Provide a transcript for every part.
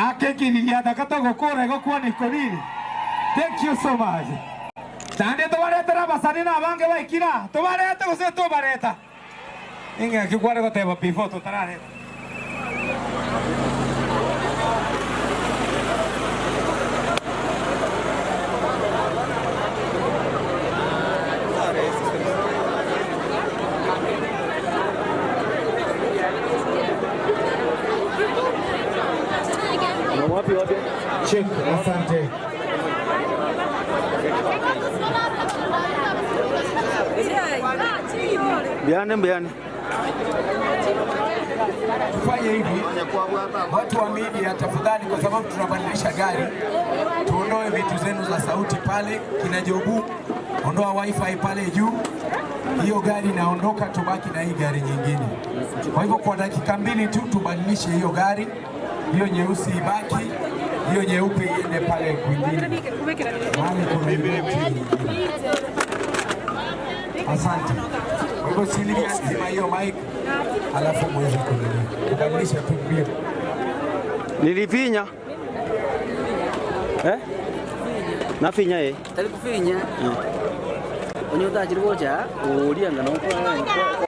akekiriria thakata gukura gukwane konini. Thank you so much. Tande tubarete na basani na bange baikira. Tubarete gose tubareta. Inga kikware goteba before tutarare. Check, asante. Biane. Tufanye hivi. Watu wa media tafadhali, kwa sababu tunabadilisha gari. Tuondoe vitu zenu za sauti pale kina Jobu. Ondoa wifi pale juu. Hiyo gari inaondoka, tubaki na hii gari nyingine. Kwa hivyo kwa dakika 2 tu tubadilishe hiyo gari. Hiyo nyeusi ibaki, hiyo nyeupe iende pale kwingine. Asante. Kwa hivyo shilingi nzima hiyo mic, alafu mwezi kubadilisha tu mbio. Nilifinya. Nafinya Tali kufinya. Onyota chirigocha, ulianga no kwa.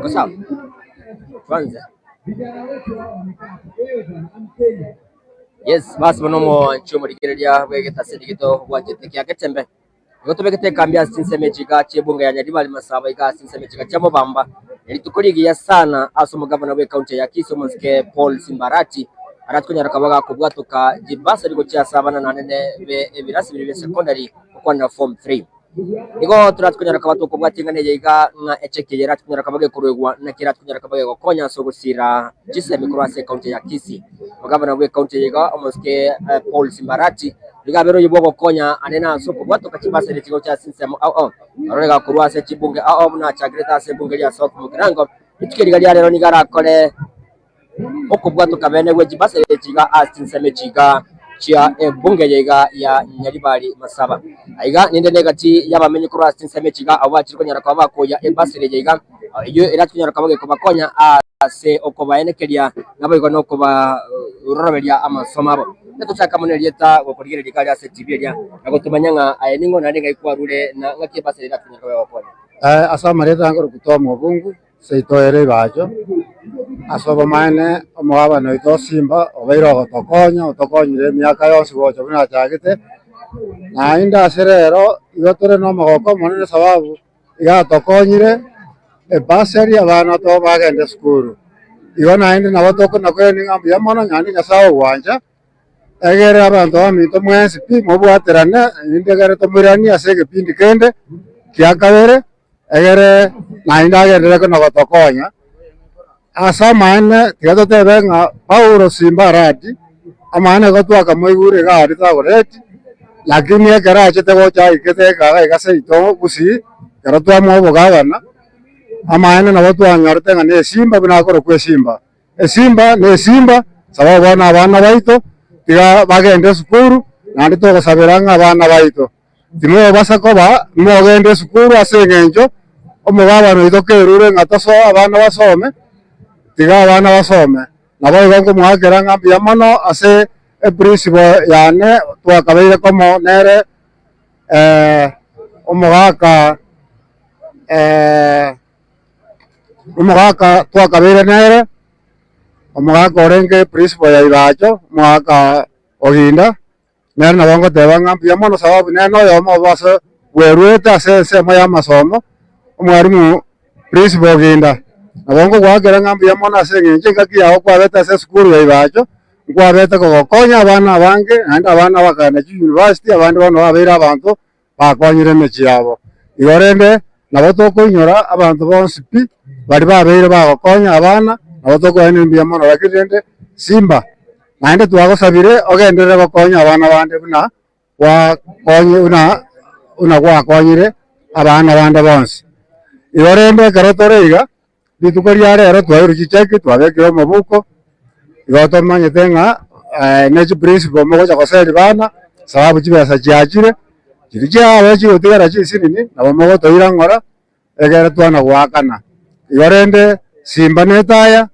Kosa. Kwanza. Yes, basi manomo chumo dikiredia wegeta sedigito wajete kya ketembe. Gotobekete kambia sinsemejiga chebunga ya Nyaribali Masaba iga sinsemejiga chamo bamba. Elitukurigiya sana aso mugavana we county ya Kisumu ske Paul Simbarati. Aratkunya rakabaga kubwatuka jibasa liko cha 7 be ebirasi biri secondary kwa form 3. Igo turatkunya rakabatu kubwatingane yiga nga echeke ratkunya rakabage kurwegwa na kiratkunya rakabage gokonya so gusira jise mikrose county ya Kisii. Mugavana we county yiga omoske Paul Simbarati ligabero yibo gokonya anena so kubwatuka chibasa liko cha sinsemo arorega kurwase chibunge muna cha Greater Assembly ya South Mugirango itikiriga rero nigarakore okubwatuka bene we jibasa liko asinseme chiga chia bunge yiga ya Nyaribali Masaba aiga ninde negati yabamenye kuri asinseme chiga abakiriko nyaraka bakoya ebasire yiga iyo iratwinyara kabage kubakonya ase okobaenekeria nabayigo no kuba uroroberia amasomo abo tuchaka munelieta gokorigere likali ase tibiria agotumanyanga ayeningo narenga ikwarure na ngaki basire iratwinyara bakonya asamareta ngoro kutomo bungu seitoere bajo asoba mane omwaba no itosimba obeiro gotokonya otokonyire miaka yose gocho buna chagete na inda serero igotore no magoko monene sababu iga tokonyire ebaseri abana to bagende skuru igona inde nabotoko nakweni ngambi yamono nyandi nyasawo wanja egere abantu amito mwensi pi mobwaterane indegere tomurani asege pindi kende kiakabere egere na indagere ko nagotokonya asa mane tigato tebenga Paulo Simbarati amane gotwaka moigure gari tagoreti lakini ekera achete gocha ikete kaga igaseito gusi kero twamo bogabana amane na watu anyorte ngane Simba binakoro kwe Simba Simba ne Simba sababu abana baito tiga bagende sukuru nandi to gosabiranga abana baito timwe basakoba mogende sukuru asengenjo omugabano itokerure ngataso abana basome tiga abana basome nabo igongo mwakera ngambia mono ase principal yane twakabeire komo nere omogaka twakabeire nere omogaka orenge principal ya Ibacho mwaka oginda nere nabo ngoteba ngambia mono sababu nene oyomo bose werwete ase ensemo ya masomo omwarimu principal oginda nabo ngogwakera ngambia mono ase eng'encho engaki yago kwabete ase esukuru ya Ibacho nkwabete kogokonya abana abange naende abana bakagenda university abandi bono babeire abanto bakonyire emechie yabo igo rende nabo tokoinyora abanto bonsi pi bari babeire bagokonya abana nabo tokoenda enbuya mono lakini rende Simba naende twagosabire ogenderere gokonya abana bande buna gwakonyire abana bande bonsi igo rende ekero tore iga rituko ria rero twaire chicheki twabekire omobuko igo tomanyete ng'a nechi principal mogocha goseri bana sababu chibesa chiachire chiri chiabe chigotigara chisinini nabo mogotoira ng'ora egere twana gwakana igo rende Simba netaya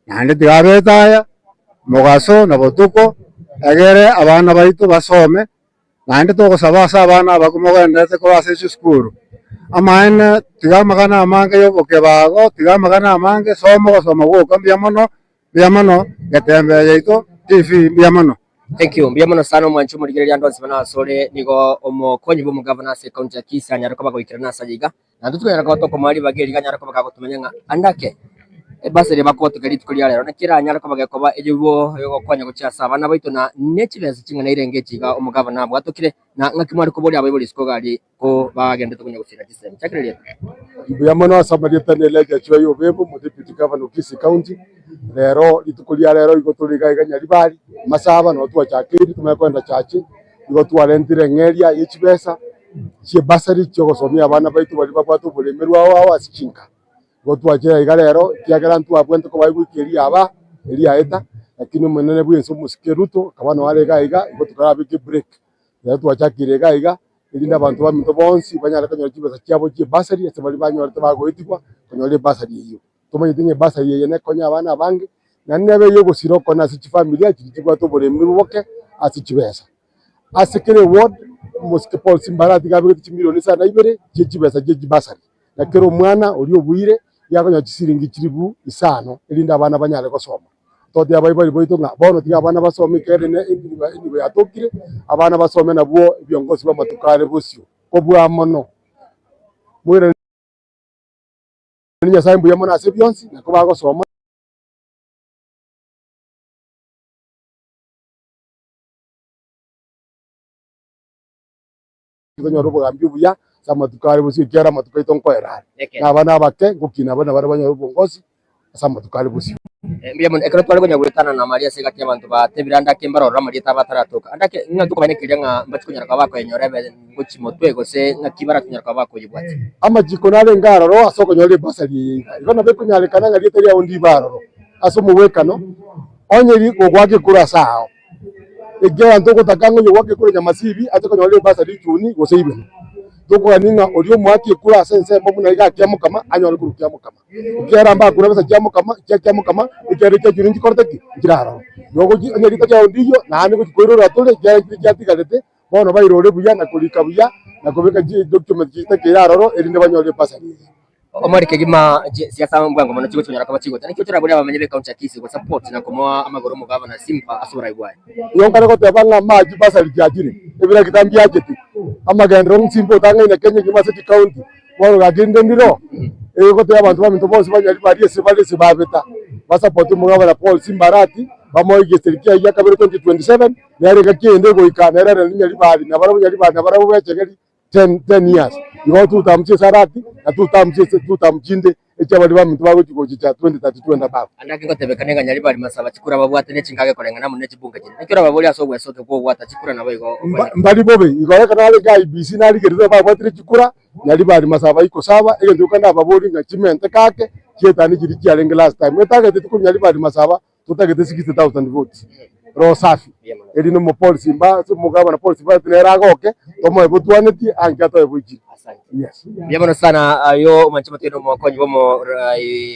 naende tigabe etaya mogaso na botuko egere abana baitu basome naende togosaba ase abana aba mogendete korwa ase esukuru amaene tigamagana amange yoboke bago tigamagana amange somo gosoma gwoka mbia mono getembe yaito TV mbia mono. Thank you. Mbia mono sana mwanchu murigereria ndonsi bana asore nigo omokonyi bo mugavana ase county ya Kisa nyarako bagoikira na sajiga na tutukira ko to komari bageri nyarako bakagotumenya nga andake basere bakotukeri tukuria rero nakira nyarako bagekoba ejubo yogokonya guchasa abana baitu na nechibese chingana irenge chiga omugavana bwatukire na ngakimwari kubori abayibori skogari ko bagende tukunya gusira kiseme chakireria mbia mono asabarieta neleja chwa yo bebo mu deputy governor Kisi county rero litukuria rero igoturiga iganyari bari masaba no twachakiri tumekwenda chachi igotwarentire ng'eria yechibesa chie basari chyo gosomia abana baitu bari babwatu bulemerwa wao asichinka gotwachira iga rero kiagera ntu abwente ko baigukiria aba eria eta lakini munene bwenso musikeruto kabana warega iga igotukara biki break rero twachakire iga irinda abantu baminto bonsi banyara kanyora chibesa chiabo chie basari ase bari banyora bagoitikwa kanyora basari iyo tumanyitinye basari yene konya abana bange na nebe yo gusiroko na ase familia chikigwa to buremwe boke ase chibesa ase kere ward muskipol Simbarati gabe chimilioni sana ibere chibesa basari na kero mwana uri obuire yakonya chisiringi chiribu isano irinda abana banyare gosoma todi abaibari boito nga bono tiga abana basome kere ne indiwe atokire abana basome nabwo byongosi bamatukare busyo kobwa mono mwire ninya saimbu yamona ase byonsi nako bagosoma konyo robo gambi buya samatukare busyo kera matukaito nkoera na abana bake gukina abana barabanya rubongosi samatukare busyo mbia mono ekero twari gonya gwetana na Maria segati abantu batebira ndake mbarora Maria tabataratoka andake ngatu kubane kiranga mbatukunyara kwa bako enyorebe guchi motwego se ngakibara tunyara kwa bako yibwati amajiko nale ngaroro asoko nyole basari ibana bekunyale kananga literi ya undi baroro aso muwekano onyeri gogwake kura sao egera ntoko takango yogwake kura nyamasibi atoko nyole basari chuni gose ibene toko ninga orio mwaki kura sense mbomu na iga kiamu kama anyole kuru kiamu kama kera mba kura basa kiamu kama ikere ke jurinji korteki kiraro yogo ji anyeri ta ndiyo na ani ko koiro ratole kera kiti galete bono bairore buya na kulika buya na kubeka ji document kita kiraro erinde banyole basari omari kegima siasa mbwango mono chigo chunyara kwa chigo tani kyochira buri abamenyebe county ya Kisi kwa support na komoa amagoro mugavana Simba asura ibwaye yonkara ko tebanga maji basari kyajire ebira kitambi yaketi amagendro Simba tanga ina Kenya gima city county walo gaginde ndiro ko te abantu baminto bose banyari bari ese babeta basupport mugavana Paul Simbarati bamoyige serikia ya kabiri 2027 yari gakiende go ikana era nyari bari na barabu bechegeri 10 years igo tutamche sarati na tutamchinde echabali baminto bago chiko cha 2032 ndaba andake ngo tebekane nyari bari masaba chikura babwate ne chingage korenga na munne chibunga chine nakira baboli asogwe sote ko bwata chikura nabo igo mbali bobe igo kana ale ga IBC nali gereza babwate chikura nyari bari masaba iko sawa ege ndukanda baboli nga chimente kake kietani kiri kialenge last time etagete tukunyari bari masaba tutagete 60,000 votes ro safi eri no policy mba mugabana policy mba tunera goke tomo ebutwaneti angato ebuji. Yes. Biamono sana yo manchima teno mokonyi bomo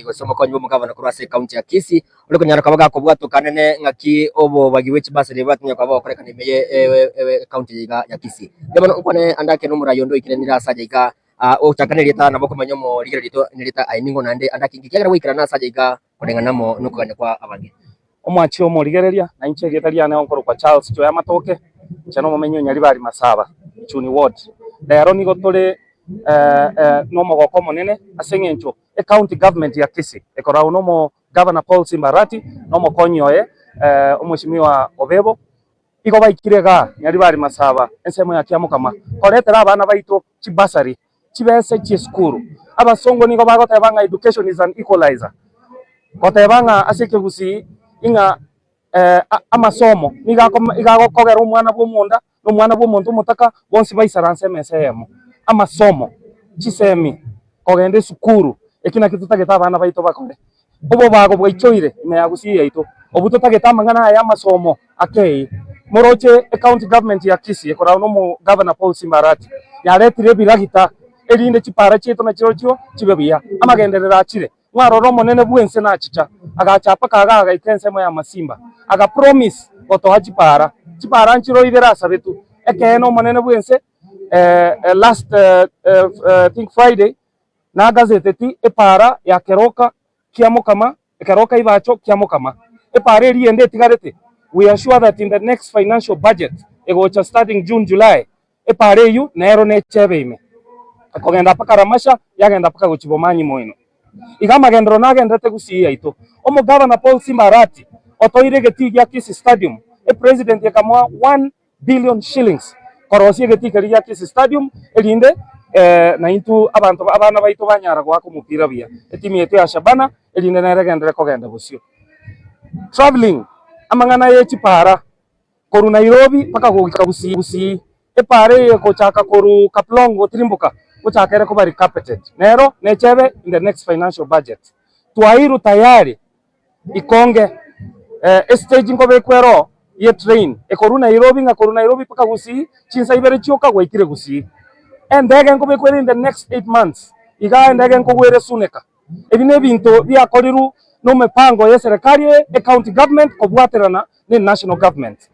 gosoma konyi bomo gavana kurase county ya Kisii uliko nyara kabaga ko bwato kanene ngaki obo bagiwechi basa de batnya kwa ba koreka nimeye county ya Kisii. Biamono ukone andake no murayondo ikirenira saja ika o chakaneli ta naboko manyomo ligero lito nilita ainingo nande andake ngikagera wikirana saja ika kodenga namo nukuganya kwa abange. Omwachi omo ligereria na inche getaria ne onkoro kwa Charles Choya Matoke chano momenyo Nyaribari Masaba Chuni Ward lero nigo tole no mogoko monene asengencho county government ya Kisii ekora unomo governor Paul Simbarati no mokonyoe omweshimiwa Obebo igo baikirega Nyaribari Masaba ensemo ya kiamukama koretera abana baito chibasari chibese chiskuru abasongo nigo bagotebanga education is an equalizer gotebanga asekegusi inga amasomo igakogera umwana bw'omunda n'omwana bw'omuntu mutaka bonsi baisaranse mesemo amasomo chisemi kogende sukuru ekina kitutageta abana baito bakore obo bago bwaichoire imeyagusi yaito obututageta mangana ya masomo akei moroche county government ya Kisii ekora no mu governor Paul Simbarati yaretire biragita erinde chipara chito na chirochio chibebia amagenderera chire mwaroro monene bwense na chicha agachapa kaga gaitensemo ya masimba aga promise otoha chipara nchiro ibera sabetu ekeno monene bwense last think Friday na gazete ti epara ya keroka kiamukama keroka ibacho kiamukama epara eriende tigarete we are sure that in the next financial budget egocha starting June July epara yu nero ne chebeime akogenda paka ramasha yagenda paka gochibomanyi moino igama gendro nagendete gusiya ito omo governor Paul Simbarati otoire geti ya Kisii Stadium president yakamwa 1 billion shillings korosie geti kari ya Kisii Stadium elinde na into abantu abana baito banyara gwako mupira bia etimi yetu ya Shabana elinde naregendere kogenda busio traveling amangana ye chipara koru Nairobi paka gogika busi epare ko chaka koru Kaplongo Trimbuka kuchakere ko bari carpeted nero nechebe in the next financial budget tuairu tayari ikonge stage ngo bekwero ye train ekoru Nairobi paka gusi chinsa ibere chioka gwaikire gusi endege ngo bekwero in the next 8 months iga endege ngo gwere suneka ebine binto bya koriru no mepango ye serikali county government kobwaterana ni national government.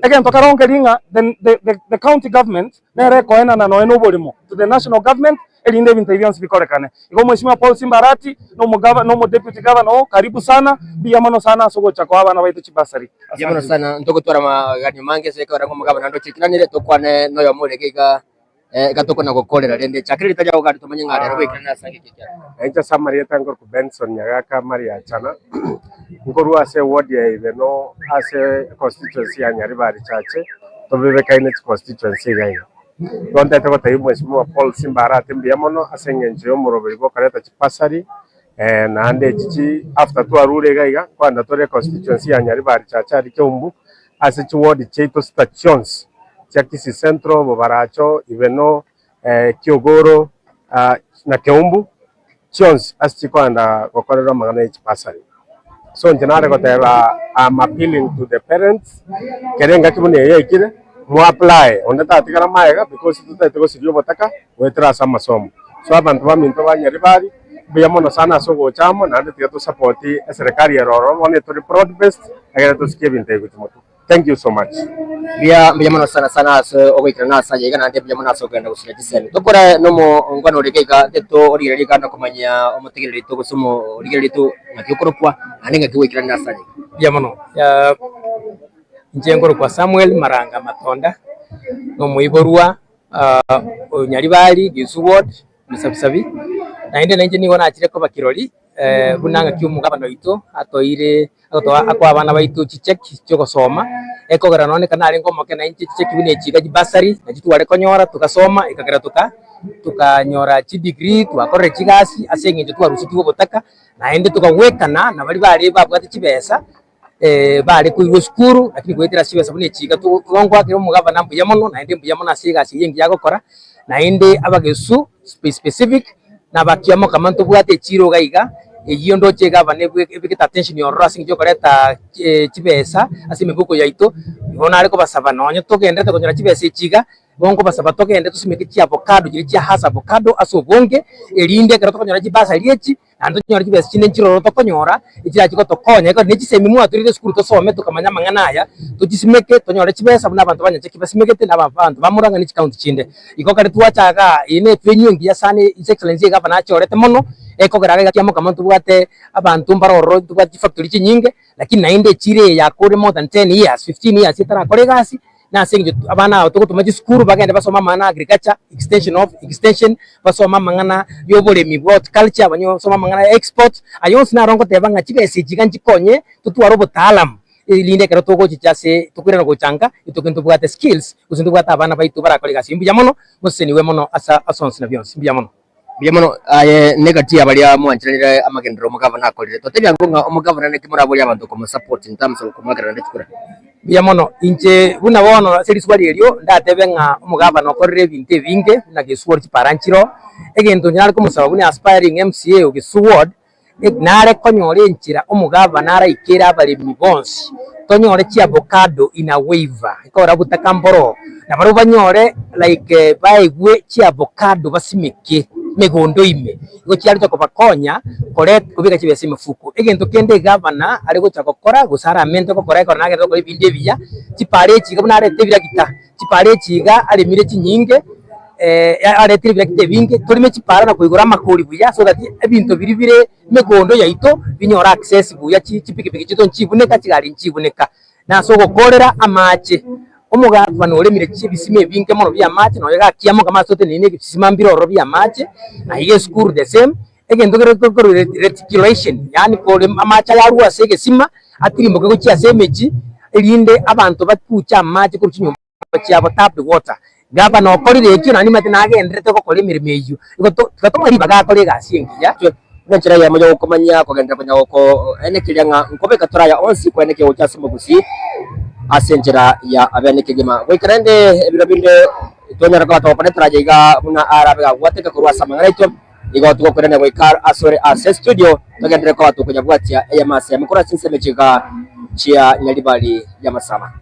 Again, the county government nere koena na noeno bolimo to the national government elinde bintu byansi bikorekane igo mheshimiwa Paul Simbarati no deputy governor karibu sana biyamano sana sogocha kwa abana baitu chibasari biyamano sana ntogotwara magani mange seka rango mugabana ndo chikiranire tokwane no yamurege gatoko na gokorera rende chakiri tajya ogari tomanye ngare ro ikana sange kikya encha samaria tangor ku Benson nyagaka maria chana ngoro ase ward ya ibeno ase constituency ya Nyaribari chache to bebe kaine constituency gai donde to tayi mheshimiwa Paul Simbarati mbiamono asengenje yo muroberi go kareta chipasari na ande chichi after to arure gaiga kwanda to constituency ya Nyaribari chache ari Kiumbu ase chi ward cheito stations cha Kisii Central Bobaracho ibeno Kiogoro na Kiumbu chons ase kwanda gokorera magana chipasari. So njenare kotela I'm appealing to the parents kerenga kibune yekire mu apply ondata tikara maega because tutatiko sidio botaka wetra sama somo so abantu baminto ba Nyaribari biyamono sana sogo chamo na ndati to support serikali ya roro one to broad based agera to skibinte gutimoto. Thank you so much. Biyamono sana so ogikana saje igana ndebe biyamono so genda gusira giseme tokora no mo ngano regeka teto orire kana kumanya omutigiriri to gusumo orire to nakikoropwa aninga kiwikirana saje biyamono ya njengoro kwa Samuel Maranga Matonda no muiborwa Nyaribari Gisu Ward Musabisabi na inde nanje nigo nakire ko bakirori bunanga kiumugabano ito atoire akwa abana baitu chicheki cyo gusoma ekogera none kana ari ngomoke na inchi chicheki bine chiga basari na chitware konyora tukasoma ikagera tukanyora chi degree twakore chigasi asengenje twarusi tubotaka na inde tukawekana na bari babwate chibesa bari kuigo skuru lakini kwetera chibesa bine chiga tukongwa kiro mugabana mbuyamono na inde mbuyamono asigasi yengi yagokora na inde abagesu specific na bakiamo kamanto bwate chiro gaiga eyo ndo chega bane bikita attention yorora sinjo koreta chibesa ase mibuko yaito bona ariko basaba nonye togendete konyora chibesa echiga bongo basaba togende tusimeke chi avocado jiri chi hasa avocado aso bonge erinde kero tokonyora chibasa riechi ando nyora chibesa chine chiro tokonyora ichira chiko tokonya ko nechi semimu aturire skuru tosome tukamanya mangana aya tuchisimeke tonyora chibesa buna abantu banya chikibasimekete n'abantu bamuranga ni county chinde iko kare tuachaga ine penyu ngiya sane his excellency gavana achorete mono ekogeraga gakiamo kama tubwate abantu mbaroro tubwate factory chinyinge lakini nainde chire yakore more than 10 years 15 years itara kore gasi na singi abana tukutumaji skuru bagende basoma mana agriculture extension basoma mangana yoboremi horticulture banyo soma mangana export ayonsi na rongo tebanga chibese chiganji konye tutwaro butalam ilinde kero togo chichase tukwira ngo changa itukintu bwate skills kuzindu bwata abana baitu barakore gasi mbya mono museniwe mono asa asonsi na byonsi mbya mono negative abalia mwanchirire amagendero mugavana akorire totebya ngunga omugavana ne kimurabuli abantu ko support in terms of kumagara ndikura bya mono inche buna bono seriswali elio ndatebe nga omugavana okorire binte binge na gesword paranchiro egento nyari ko musaba buni aspiring MCA ogesword nare konyore nchira omugavana ara ikera abalemi bonsi tonyore chi avocado ina waiver ikora butaka mboro na baro banyore like baigwe chi avocado basimeke megondo ime iko cyari cyo kubakonya kore kubika kibese mifuko egento kende gavana ari guca gukora gusara mente ko kore korana gero kuri binde biya cipare ciga buna arete bira kita cipare ciga ari mire cinyinge arete bira kite binge turime cipara na kuigura makuri buya so that ebinto biribire megondo yaito binyora access buya cipikipiki cito ncibuneka cigari ncibuneka na so gukorera amache omugavana oremire chibisime binge mono bya match no yaga kiamo kama sote nini bisima mbiro bya match na hige school the same egento gero reticulation yani ko amacha yarua sege sima atirimbo ko chia semeji elinde abantu batucha match ko chinyumba chia tap water gavana okorire ekyo nani mate nagendrete ko kore mirime eyo iko riba ga kore gasingi ya nchira ya moyo komanya ko gendera panya ko ene kilyanga nkobe katoraya onsi ko ene ke ucha sumugusi asenjera ya abane kigema wikarende ebiro binde tonyara ko to pane trajiga buna arabe ga wateka kurwa samangaraito igo tuko kurene wikar asore ase studio togendere ko to kunya bwatia eyamase mukora sinsemejiga chia nyalibali ya masama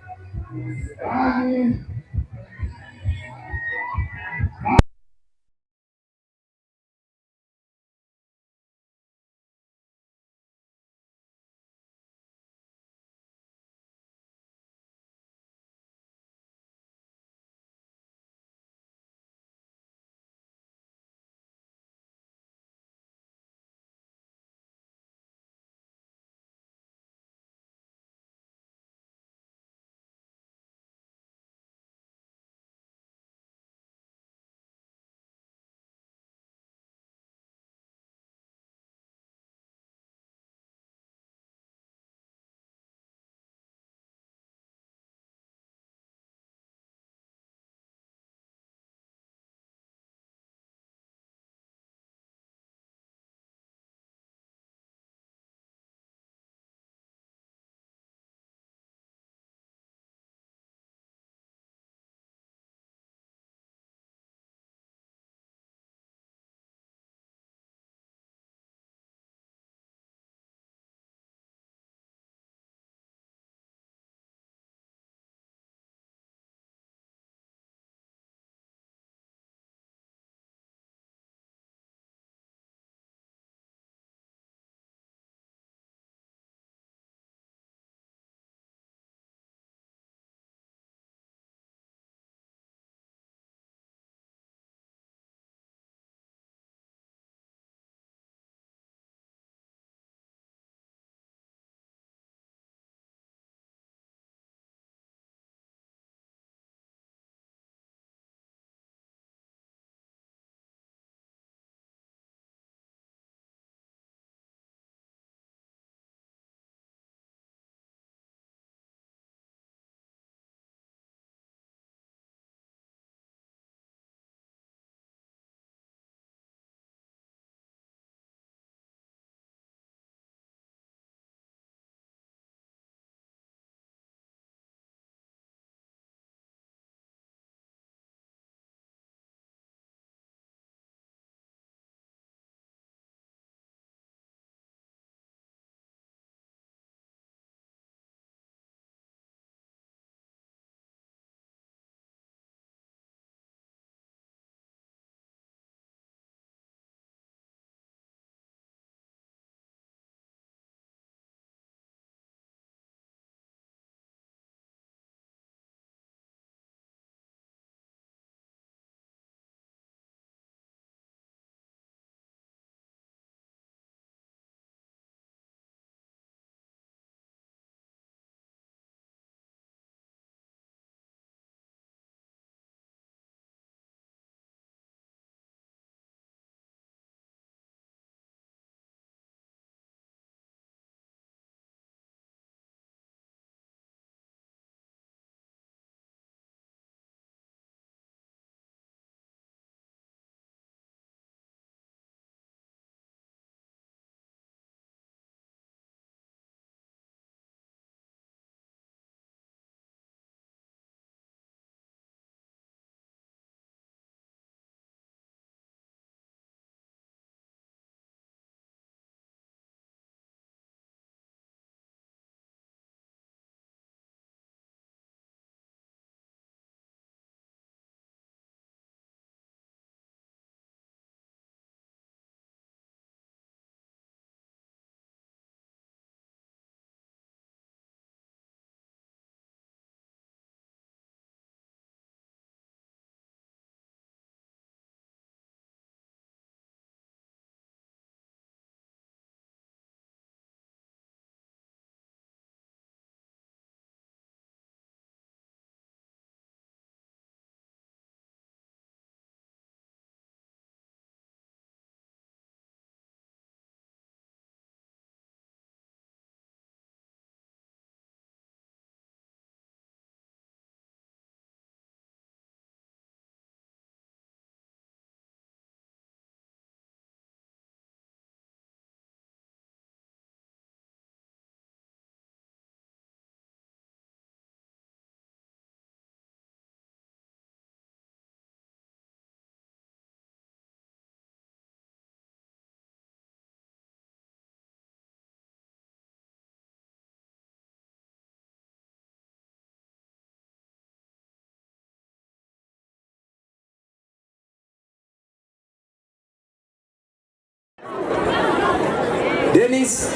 Dennis,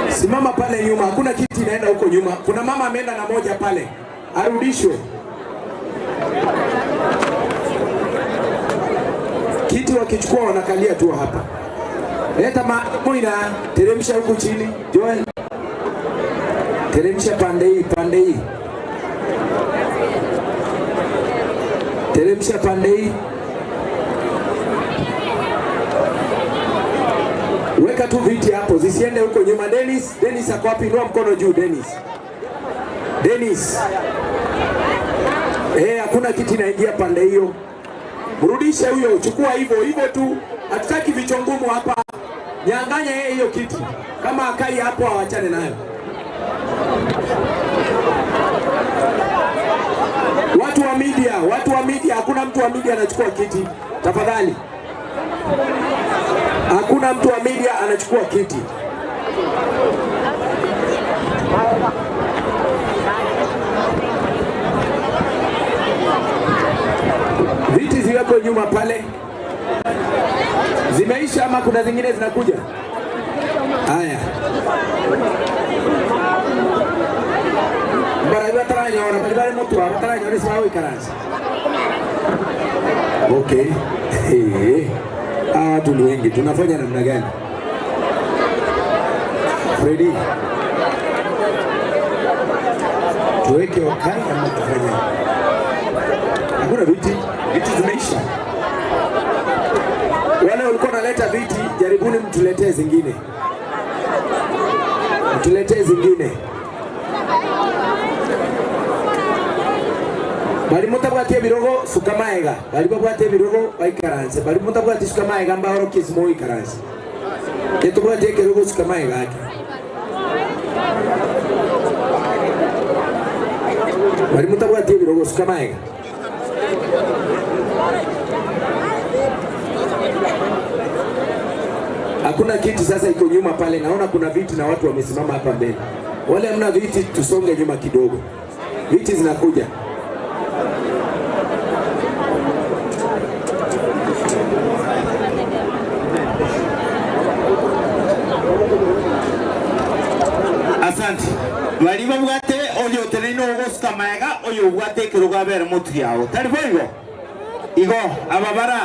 simama pale nyuma, hakuna kiti inaenda huko nyuma. Kuna mama ameenda na moja pale, arudishwe. Kiti wakichukua wanakalia tu hapa. Leta Moina, teremsha huku chini. Joel, teremsha pande hii, pande hii. Teremsha pande hii. Weka tu viti hapo, zisiende huko nyuma. Dennis, Dennis ako wapi? Inua mkono juu Dennis. Dennis. Hakuna kiti inaingia pande hiyo. Mrudishe huyo, chukua hivyo hivyo tu. Hatutaki vichongumu hapa. Nyanganya yeye hiyo kiti. Kama akai hapo awachane nayo. Watu wa media, hakuna mtu wa media anachukua kiti. Tafadhali. Hakuna mtu wa media anachukua kiti. Viti ziweko nyuma pale. Zimeisha ama kuna zingine zinakuja? Haya. Barabara taranya ora barabara moto ora taranya ni sawa ikaranza. Okay. Watu ni wengi, tunafanya namna gani? Freddy, tuweke wakati ama tufanye? Hakuna viti zimeisha. Wale walikuwa naleta viti, jaribuni mtuletee zingine. Mtuletee zingine. Bali mutabwatie birogo sukamaega, bali babwatie birogo baikaranze, bali mutabwatie sukamaega mbahoro kisimo ikaranze. Ketubwatie kirogo sukamaega ake. Bali mutabwatie birogo sukamaega. Hakuna kiti sasa iko nyuma pale, naona kuna viti na watu wamesimama hapa mbele. Wale hamna viti, tusonge nyuma kidogo. Viti zinakuja. Asante. Baliba bwate oyo tereno ogoska maega oyo bwate kiruga bere mutu yawo. Tari boigo. Igo ababara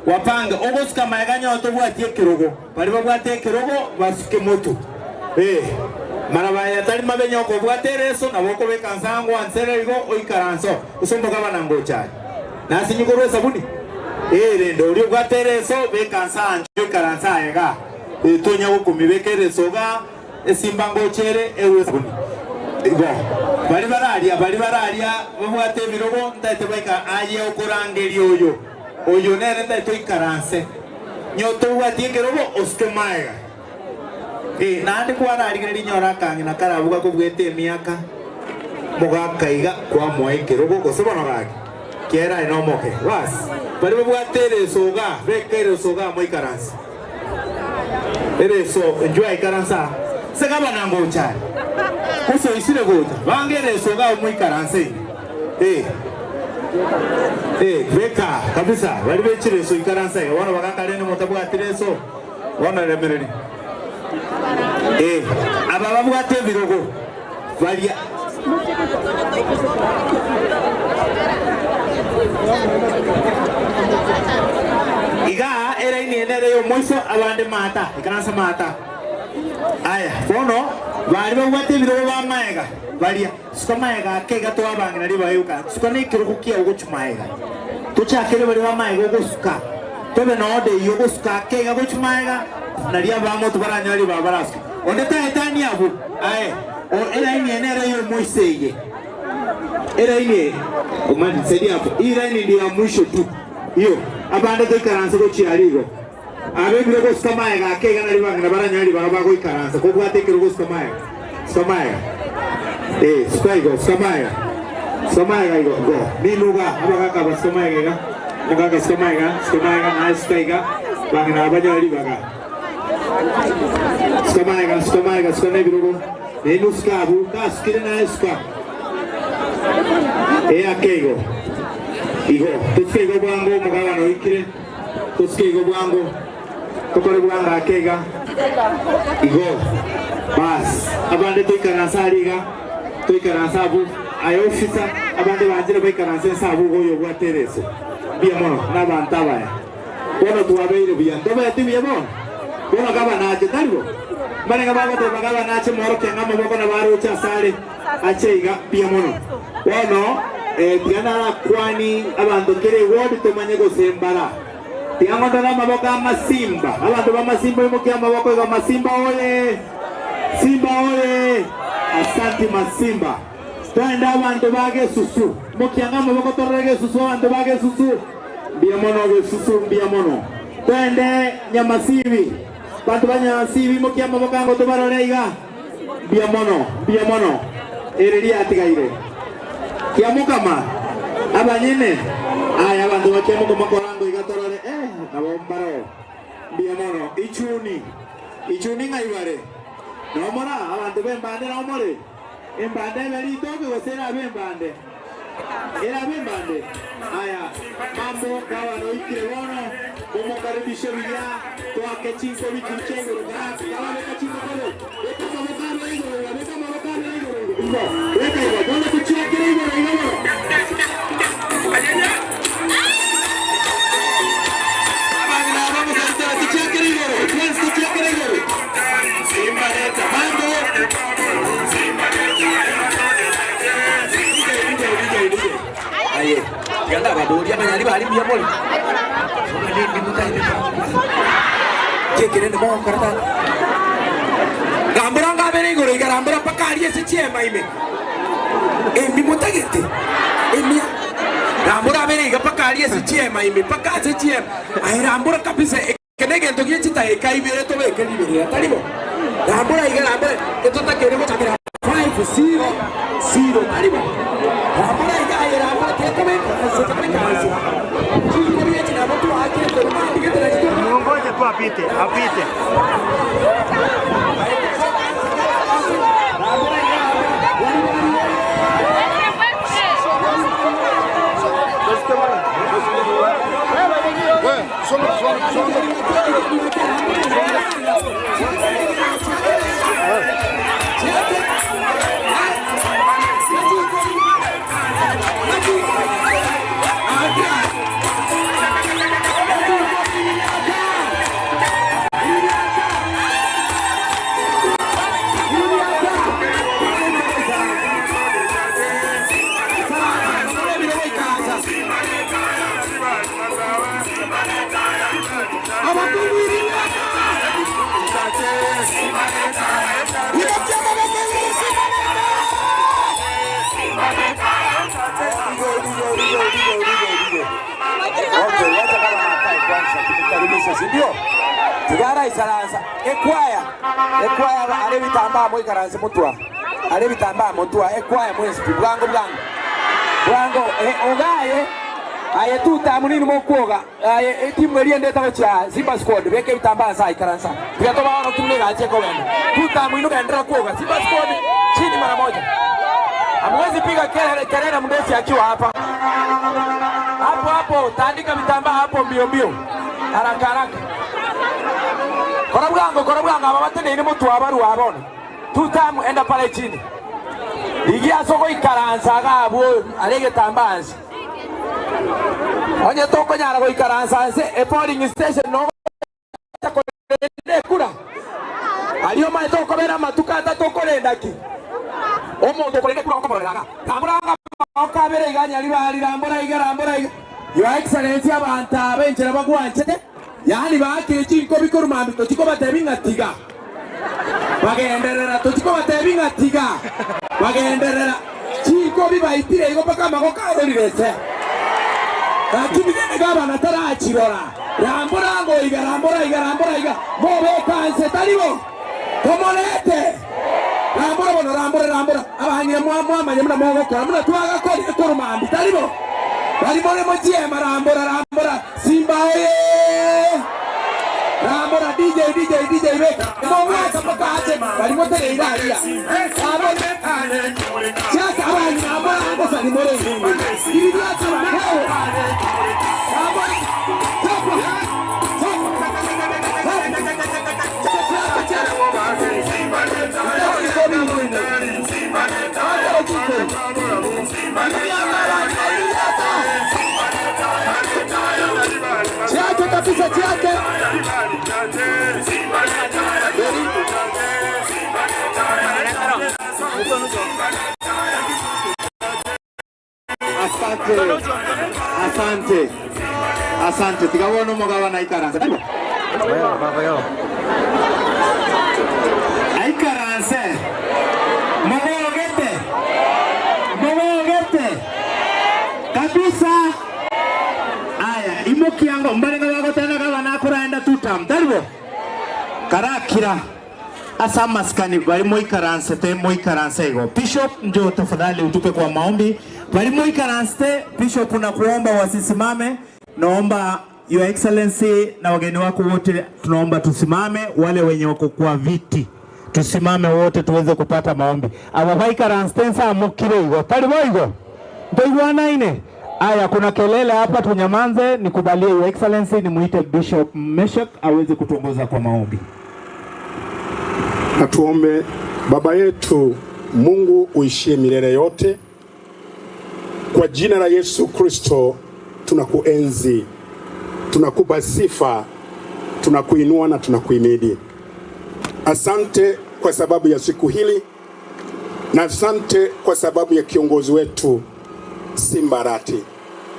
wapanga ogoska maega nyoto bwate kirugo. Baliba bwate kirugo basuke mutu. Marabaya tari mabenyo ko bwate reso na boko bekansango ansere igo oikaranso. Usombo kaba nango chai. Nasi nyugoro sabuni. Rendo uri bwate reso bekansango oikaransa ega. Tonya boko mibeke reso ga esimbango chere ewe sabuni. Igo bali bararia bwate birogo ndate baika aye okurangeri oyo nere ndate ikaranse nyoto bwate kirogo oske maega nandi kwararigeri nyora kangi na karabuga kubwete miaka mugakaiga kwa moe kirogo gosebona gaki kera ino moke bas bali bwate resoga bekere soga mo ikaranse ereso enjoy ikaransa segaba nango chari kuso isire gota bangere soga mu ikaranse beka kabisa bali bechire so ikaransa wana bakakale ne motabu atireso wana remereri ababa bwate birogo bali iga era ini enere yo moiso abande mata ikaransa mata aya bono bali bwate birogo ba maega bali suka ke gato abangira riba yuka suka ne kiruko kia ugochumaega tuchakere bali ba maega ugosuka tobe no de yogosuka ke ugochumaega na ria ba moto baranya riba baraska onde ta etani abu o era ini enere yo moisege era ini o mali sedi hapo ira ini ndio mwisho tu hiyo abande ko ikaranza ko chiarigo abe birogo suka maega ke gana riba ngina baranya riba ba ko ikaranza ko bwate kiruko suka maega Samaya go. Minuga, abaga ba samaya mugaga samaya na skaiga bangina bajali baga. Samaya skane birugo. Menuska bu kaskire na ska. Akego. Igo, tuskego bango mugaga no ikire. Tuskego bango. tukore bwanga kega igo bas abande tuikaransa liga tuikaransa bu ayo officer abande banjire baikaransa sabu goyo bwatereso bia mono n'abantu abaya bono tuwabeire bia ndobe tibia bono bono kaba naje taribo bane kaba gote bagaba nache moro kenga maboko na baro cha sare acheiga bia mono bono tiana kwani abantu kere wodi tumanye gosembara tiango ndana maboko amasimba abantu bamasimba mukia maboko ga masimba ole simba ole asante masimba twenda abantu bage susu mukia maboko torege susu abantu bage susu bia mono ge susu bia mono twende nyamasivi bantu banyamasivi mukia maboko ngo tubaroreiga bia mono ereria atigaire kiamukama abanyene aya abantu bakemuko makorango igatorore nabombaro bia mono ichuni ngaibare nomora abantu bembande nomore embande beri toke gosera bembande era bembande aya mambo kawa no ikire bono como karibishe biya to akechinko bichinchego gracias kawa beka chinko kolo beka mabokano igoro beka igoro dole kuchekere igoro Ganda badoria banyari bali bia mol. Chekere mo karata. Gambura ngabere ngoro igambura pakari ese chema ime. Mi mutagete. Mia. Gambura bere ga pakari ese chema ime pakase chema. Ai gambura kabisa kenege ndogie chita ekai bere to be keni bere talibo. Gambura igambura etota kere mo takira 5-0 talibo. Gambura igambura tetome Ngoja tu apite. Tigara isalanza ekwaya ale bitamba mo ikaranze mutwa ale bitamba mutwa ekwaya mwezi bwango ogaye aye tuta munini mo kwoga aye timu eriende tawo cha Simba squad beke bitamba sa ikaranza tigato bawo kimwe gache ko wenda tuta munini kaendera kwoga Simba squad chini mara moja amwezi piga kelele mndesi akiwa hapa hapo tandika bitamba hapo mbio haraka Korabwango ababatene ni mutu abaru wabone tutamu enda pale chini igia soko ikaranza gabo arege tambazi onye toko nyara go ikaranza se polling station no kura aliyo mai toko bera matuka toko rendaki omuntu kolende kura okomoreraga kamuranga okabere iganya libali rambora Your Excellency abantu abenjera bagwanchete yani bakire chinko bikorumambi tokiko batebinga tiga bagenderera tokiko batebinga tiga bagenderera chinko bibaitire igo paka magoka orirese lakini gaba natarachirora rambora iga mobe kanse talibo komolete rambora abanyira mwamanye muna mogokora muna twaga kori korumambi talibo bali mole mojie marambora Simba oye rambora DJ beka mongweka pakache bali motere iraria chaka abani rambora ngosa ni mole iridia chama Asante. Asante. Tikabona umugabana ikaranse. Aikaranse. Mogogete. Kabisa. Aya, imukiango mbalenga wako tena gabana kuraenda tutam. Talibo. Karakira. Asa maskani bali moikaranse te moikaranse ego. Bishop njoo tafadhali utupe kwa maombi. Bali moikaranse Bishop unakuomba wasisimame. Naomba Your Excellency na wageni wako wote tunaomba tusimame, wale wenye wako kwa viti tusimame wote tuweze kupata maombi. Abaikaranse sa mukire ego. Talibo ego. Ndoigwana ine. Aya, kuna kelele hapa, tunyamanze. Nikubalie Your Excellency nimuite Bishop Meshak aweze kutuongoza kwa maombi. Na tuombe. Baba yetu Mungu uishie milele yote, kwa jina la Yesu Kristo tunakuenzi, tunakupa sifa, tunakuinua na tunakuhimidi. Asante kwa sababu ya siku hili, na asante kwa sababu ya kiongozi wetu Simbarati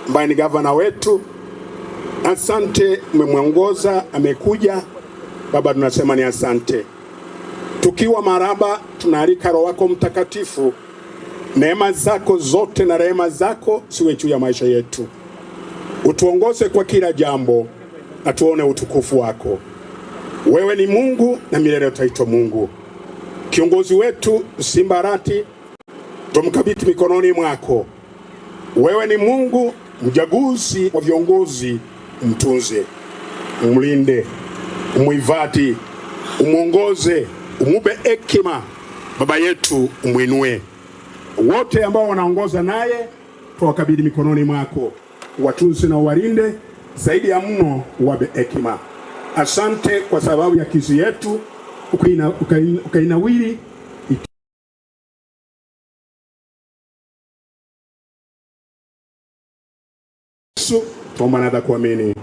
ambaye ni gavana wetu. Asante, umemwongoza, amekuja. Baba, tunasema ni asante. Tukiwa maraba, tunaalika Roho wako Mtakatifu, neema zako zote na rehema zako siwe juu ya maisha yetu. Utuongoze kwa kila jambo na tuone utukufu wako. Wewe ni Mungu na milele utaitwa Mungu. Kiongozi wetu Simbarati tumkabidhi mikononi mwako. Wewe ni Mungu, mjaguzi wa viongozi, mtunze, umlinde, umuhifadhi, umuongoze, umupe hekima. Baba yetu umwinue. Wote ambao wanaongoza naye tuwakabidhi mikononi mwako. Watunze na uwalinde, zaidi ya mno uwape hekima. Asante kwa sababu ya kizi yetu, ukainawiri. Tuomba na kuamini.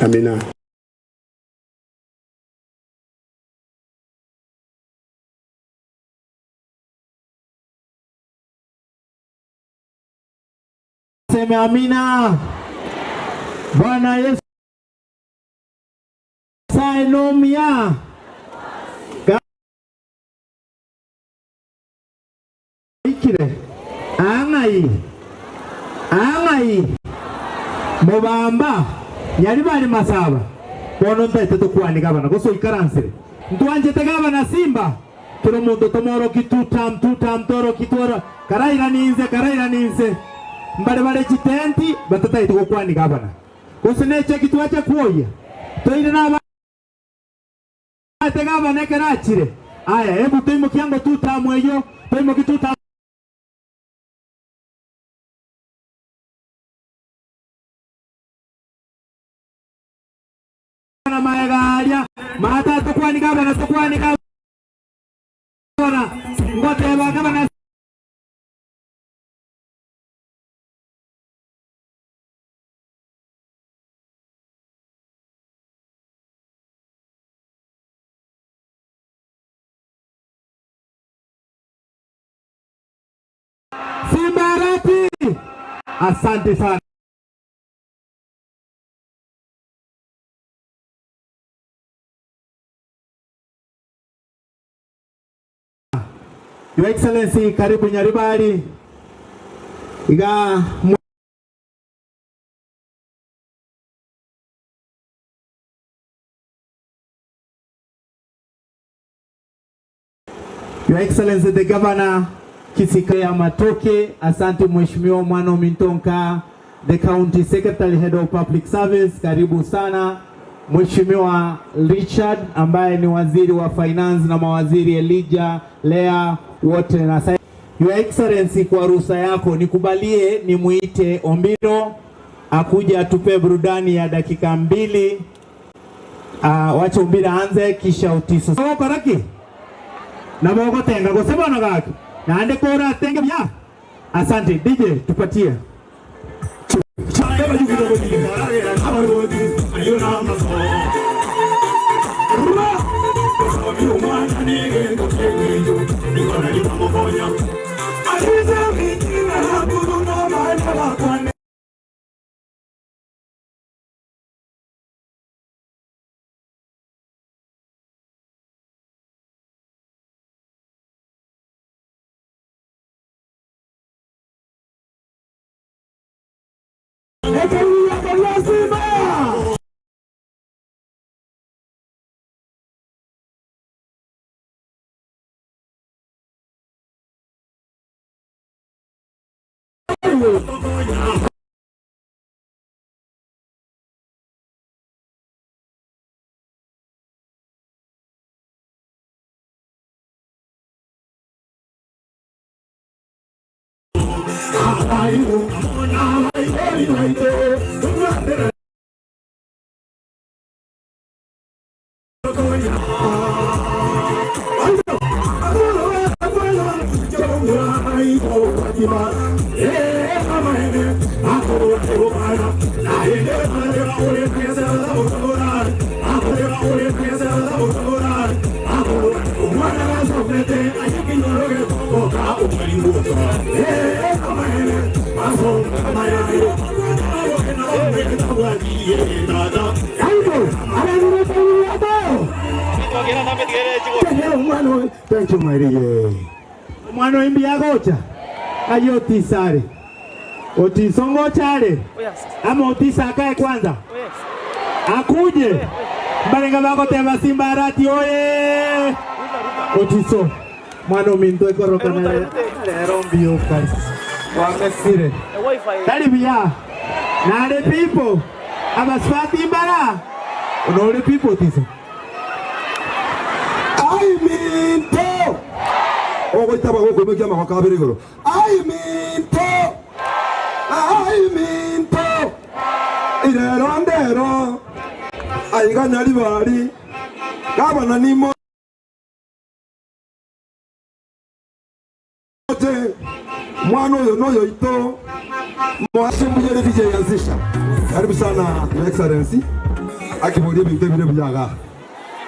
Amina. Seme amina. Bwana Yesu sainomia. Ikire. Angai. Mubamba. Nyari bali masaba. Bono ntete tukwani gabana. Goso ikaransire. Ntuanje tegabana Simba. Kiro mundo tomoro kitutam toro kitora. Karaira ninze. Mbale chitenti batata ito kwani gabana. Kuseneche kitwache kuoya. Toire na gabana kerachire. Aya, hebu toimo kiango tutam eyo, toimo kitutam na maegalia. Mata tokwani gabana ngote wa gabana. Simbarati. Asante sana. Your Excellency, karibu Nyaribari. Iga Your Excellency the Governor Kisikaya Matoke, asante Mheshimiwa Mwano Mintonka, the County Secretary Head of Public Service, karibu sana. Mheshimiwa Richard ambaye ni waziri wa finance na mawaziri Elijah, Lea, wote na Your Excellency, kwa ruhusa yako nikubalie nimuite Ombiro akuja atupe burudani ya dakika 2. Wacha Ombiro anze kisha utiso. Baraki. Na bogo tenga go sebana gaki. Na ande kora tenga bya. Asante DJ tupatie. Thank you, my dear. Mwana imbi agocha. Ayo tisare. Otisongo chale. Ama otisa akae kwanza. Akuje. Mbalenga bako tema Simba Arati oye. Otiso. Mwana minto ekoroka na lero mbio kari. Wamesire. Tali biya. Na the people. Abasfati mbara. Ono the people tiso. I mean to. Ogo itaba go kweme kyama kwa kabiri goro. I mean to. Irero ndero. Aiga nyali bari. Gabana nimo. Mwana oyo noyo ito. Mwashimbuye DJ Yazisha. Karibu sana Your Excellency. Akibodi binte bine buyaga.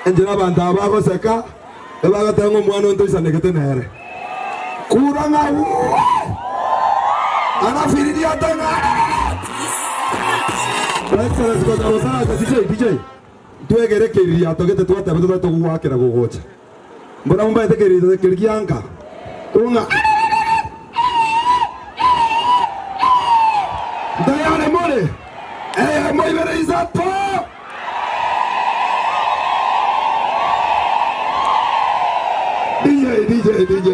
Enjena banda abako seka. Ebaga tengo mwana onto isanekete nere. Kuranga anafiriria tena. Excellency kwa tabasana DJ. Tuegere kiria togete twate beto tuguwakira gugocha. Mbona mumba etekerite kirkianga. Tunga. Dayane mole. Moi vereizapo. DJ.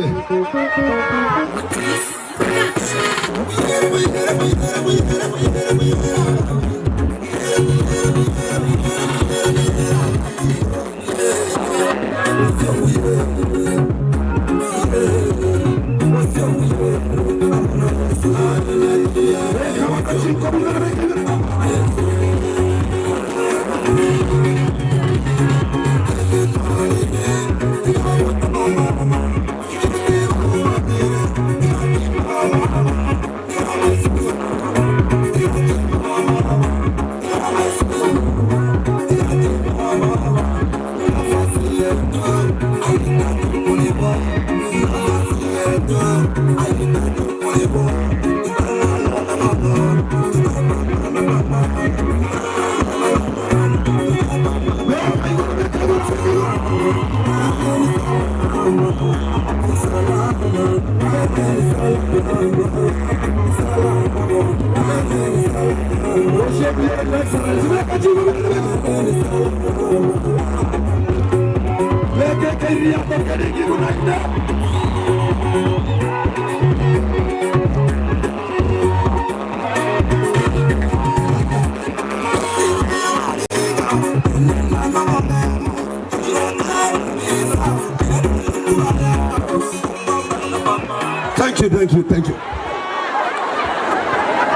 Thank you.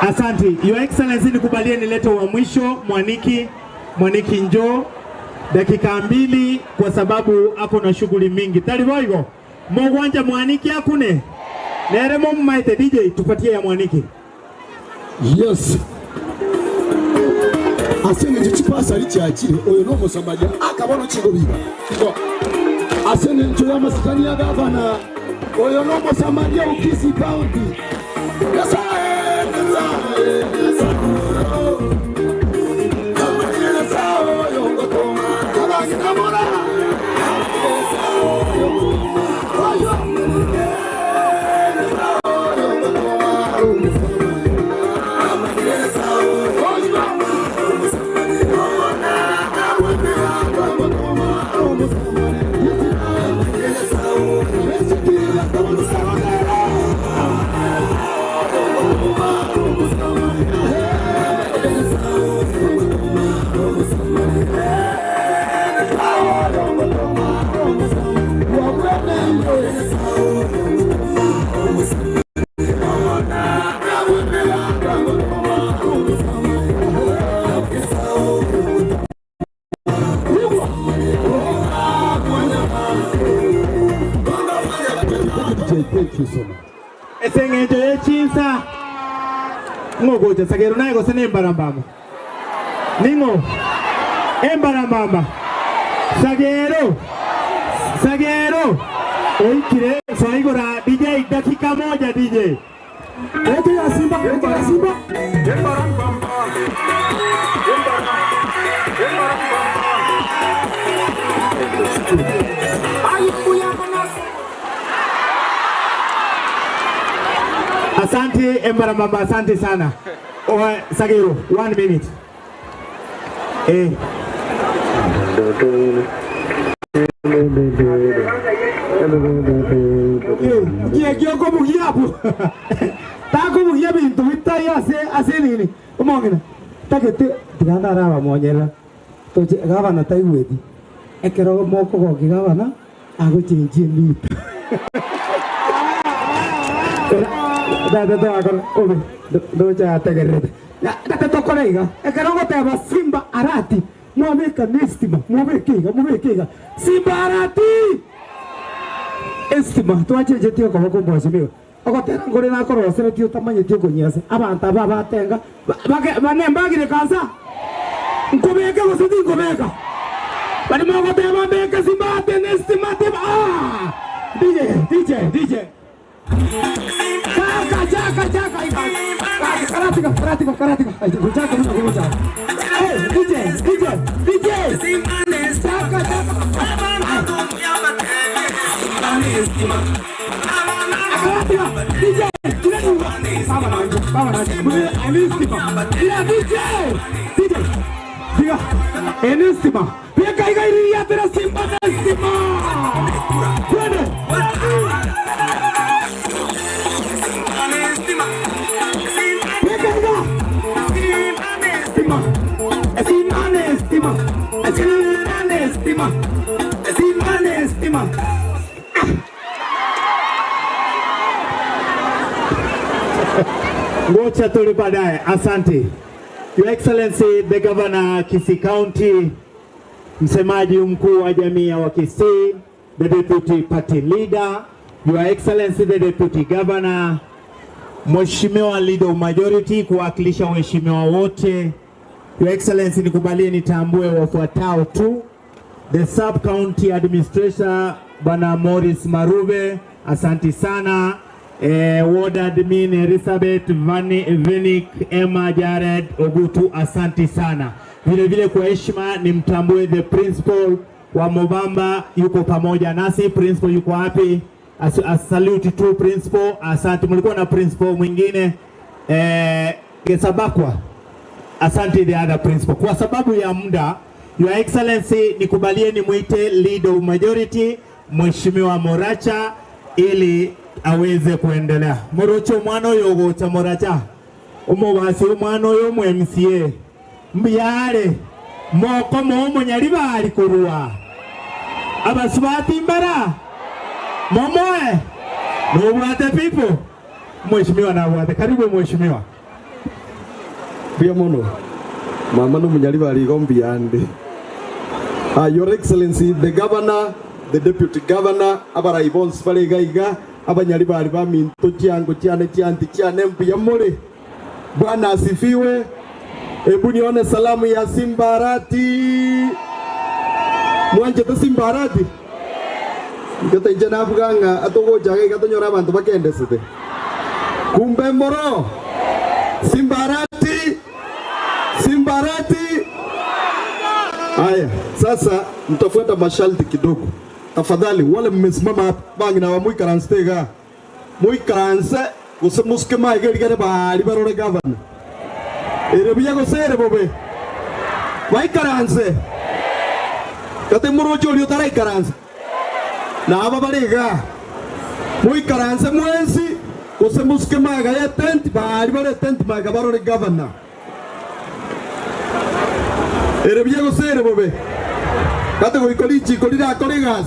Asante. Your Excellency, nikubalie nilete wa mwisho Mwaniki njoo dakika 2 kwa sababu ako na shughuli mingi. Taliboigo. Mogwanja Mwaniki akune. Neremo mmaite DJ tupatie ya Mwaniki. Yes. Asene nchipasa lichachire oyo no Mosambia akabono chigobiba. Asene nchoya masikani ya gavana oyo no Mosambia ukisi bounty. Yes I gocha Sagero naye go sene mbarambamba. Ningo. Mbarambamba. Sagero. Oikire saigora DJ dakika moja DJ. Eti ya Simba. Mbarambamba. Asante Mbarambamba, asante sana. Sagero, 1 minute. Kioko mugiapo. Tako mugiapo into vitai ase nini. Umongena. Takete tiganda rawa monyera. Toje gavana taiwedi. Ekero moko go gavana ago chinji ni. Doja tegerete. Date tokoleiga. Ekero go teba Simba Arati. Mwameka nestima. Mwamekega. Simba Arati. Estima. Tuache jetio kwa wako mwazimio. Oko tena ngore na koro sere tio tamanye tio konyase. Abanta baba tenga. Banemba gire kansa. Nkobeka wasidi nkobeka. Bani moko teba beka Simba Arati nestima teba. DJ. Chaka. Karatika. Chaka muna. Hey, DJ. Chaka. DJ. Baba. Diga. Enestima. Peka iria tera Simba Nestima. Bueno. Estima. Ngocha tuli baadaye. Asante. Your Excellency the Governor Kisii County, msemaji mkuu wa jamii ya Wakisii, the Deputy Party Leader, Your Excellency the Deputy Governor, Mheshimiwa Leader Majority kuwakilisha waheshimiwa wote. Your Excellency nikubalie nitambue wafuatao tu. The Sub County Administrator Bwana Morris Marube, asanti sana. Ward Admin Elizabeth Venik, Emma Jared Ogutu, asanti sana. Vile kwa heshima nimtambue the Principal wa Mobamba, yuko pamoja nasi. Principal yuko wapi? Salute to Principal. Asante. Mlikuwa na Principal mwingine Gesabakwa. Asante the other Principal. Kwa sababu ya muda, Your Excellency nikubalie ni muite Leader Majority Mheshimiwa Moracha ili aweze kuendelea. Morocho mwana yogo cha Moracha. Umobasi mwana yo mu MCA. Mbiyare moko mo Nyaribali kurua. Abasubati mbara. Momoe. No brother people. Mheshimiwa na wate. Karibu mheshimiwa. Pia mono. Mama no Nyaribali gombi ande. Your Excellency the Governor, the Deputy Governor, abara ibons pale gaiga, abanyaribali ba minto cyango cyane mpiya more. Bwana asifiwe. Hebu nione salamu ya Simba Arati. Mwanje to Simba Arati. Ngata njana buganga atogo jage gatonyora abantu bakende site. Kumbe moro. Simba Arati. Haya, sasa mtafuata masharti kidogo. Tafadhali wale mmesimama hapa bangi na muikaranstega. Muikaranse usemuske maigeri gare bali barore governor. Erebiya go sere bobe. Muikaranse. Kate murojo lyo tara ikaranse. Na aba bariga. Muikaranse mwensi usemuske maiga ya tent bali bare tent maiga barore governor. Erebiya go sere bobe. Kate go ikolichi kolira koligas.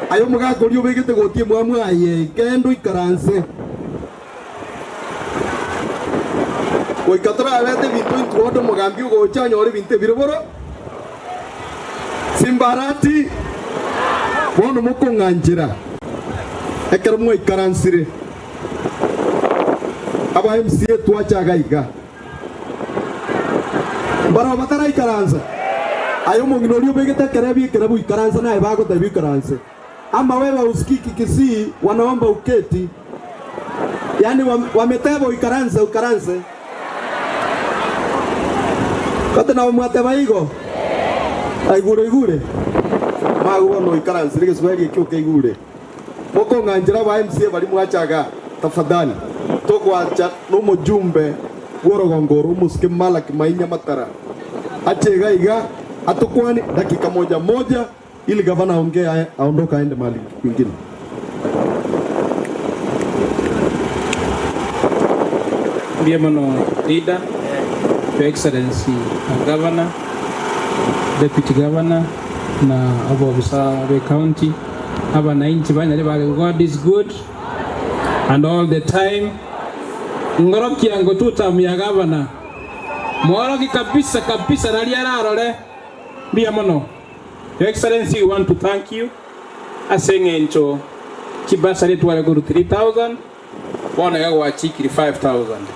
Ayo mga kolyo begete go tie mwa aye kendo ikaranse. Ko ikatra avete bintu intuodo mugambi go chanyore binte biroboro. Simba Arati bono muko nganjira. Ekero mwe ikaransire. Aba MCA tuacha gaiga. Bara batara ikaranza. Ayo mungino liyo begeta kerebi kerebu ikaranza na ebago tabi ikaranza. Ama wewe usikiki Kisii wanaomba uketi. Yani wametebo ikaranza ukaranze. Kata na mwateba igo. Igure. Mago no ikaranze rege swali kyoke igure. Moko nganjira ba MCA bali mwachaga tafadhali. Tokwacha no mujumbe Gorogongoro musike Malaki Mainya Matara. Achega iga atokwani dakika moja ili gavana ongea aondoka aende mahali kwingine. Dear Leader, Your Excellency Governor, Deputy Governor na officer of county, wananchi banyali God is good and all the time. Ngoroki yango tutam ya governor. Mworoki kabisa nali ararore. Dear Your Excellency, we want to thank you. Asengencho kibasari tuwale guru 3,000. Wana yawa chikiri 5,000.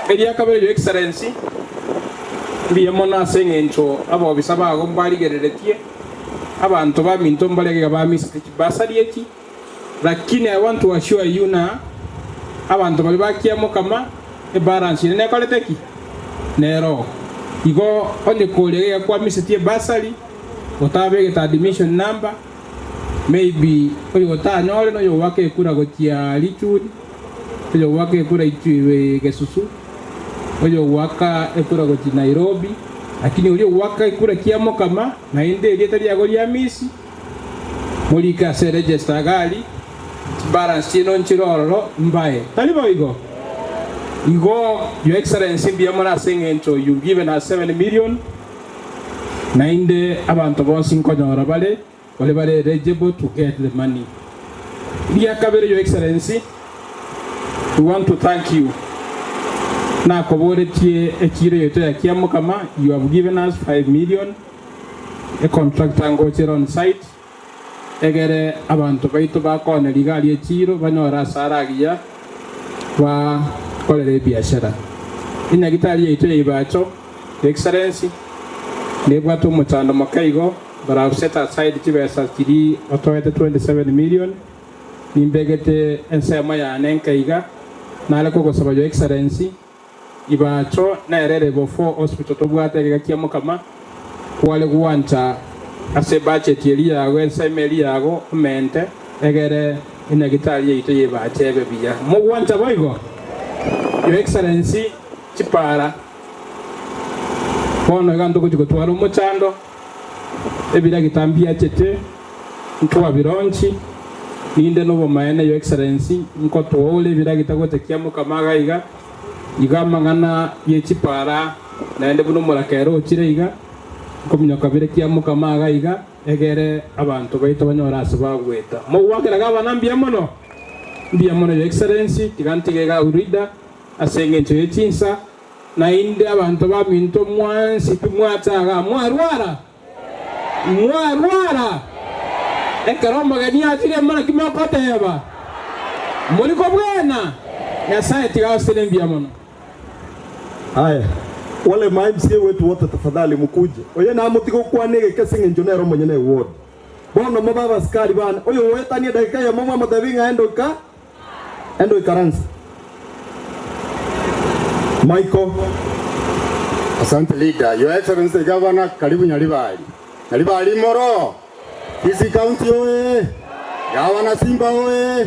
Elia kabele Your Excellency. Dear asengencho abo bisaba agombali gereretie. Abantu ba minto mbalege ba misi kibasari eki. Lakini I want to assure you na abantu bali bakiamo kama balance ne koleteki nero igo onye kolege kwa misiti basali otabege ta admission number maybe oyo tanyole no yo wake kura gotia lichudi oyo wake kura itwe gesusu oyo waka ekura goti Nairobi lakini oyo waka kura kiamo kama na inde leta ya golia misi molika se register gali balance no nchiroro mbaye talibo igo Your Excellency Biamona Sengencho, you've given us 7 million. Nainde abantu bonsi nkonyora bale eligible to get the money. Dear Kabere, Your Excellency, we want to thank you. Na kobore tie ekire yote ya kiamo kama you have given us 5 million. A contractor ngochero on site. Egere abantu baito bakone ligali ekiro banyora saragia wa kolere biashara. Ina gitari yetu ibacho, Your Excellency, nebwa tu mutando makaigo, but I've set aside chibesa kiri otoete 27 million. Nimbegete ensema ya nenkaiga, na aleko kusaba Your Excellency, ibacho na erere bofo hospital tobwate gakiamo kama kwale kuwancha ase budget yeli yago ensema yeli yago mente egere ina gitari yetu ibache bebiya. Mugwanta boigo. Your Excellency chipara kono gando kujiko twaro muchando ebira gitambia chete ntwa bironchi ninde no bomaene Your Excellency nko twole bira gitagote kiamo kamaga igama ngana ye chipara naende buno murakero chireiga komnya kabire kiamo kamaga egere abantu baito banyora asubagweta mo wakera gabana mbiamono Your Excellency tigantigega urida asengencho yechinsa na inde abantu baminto mwansi tumwataga mwarwara ekaromba gania atire mana kimakoteba muliko bwana nyasaye tigasene mbiamono. Haya wale MCA wetu wote tafadhali mkuje oye na mutiko kwanege kesengencho nero mwenyene ward bono mababa askari bana oyo wetani dakika ya mama madavinga endo ikaranza Michael. Asante Leader. Your Excellency Governor, karibu Nyaribali. Nyaribali moro. Kisii County oe. Governor Simba oe.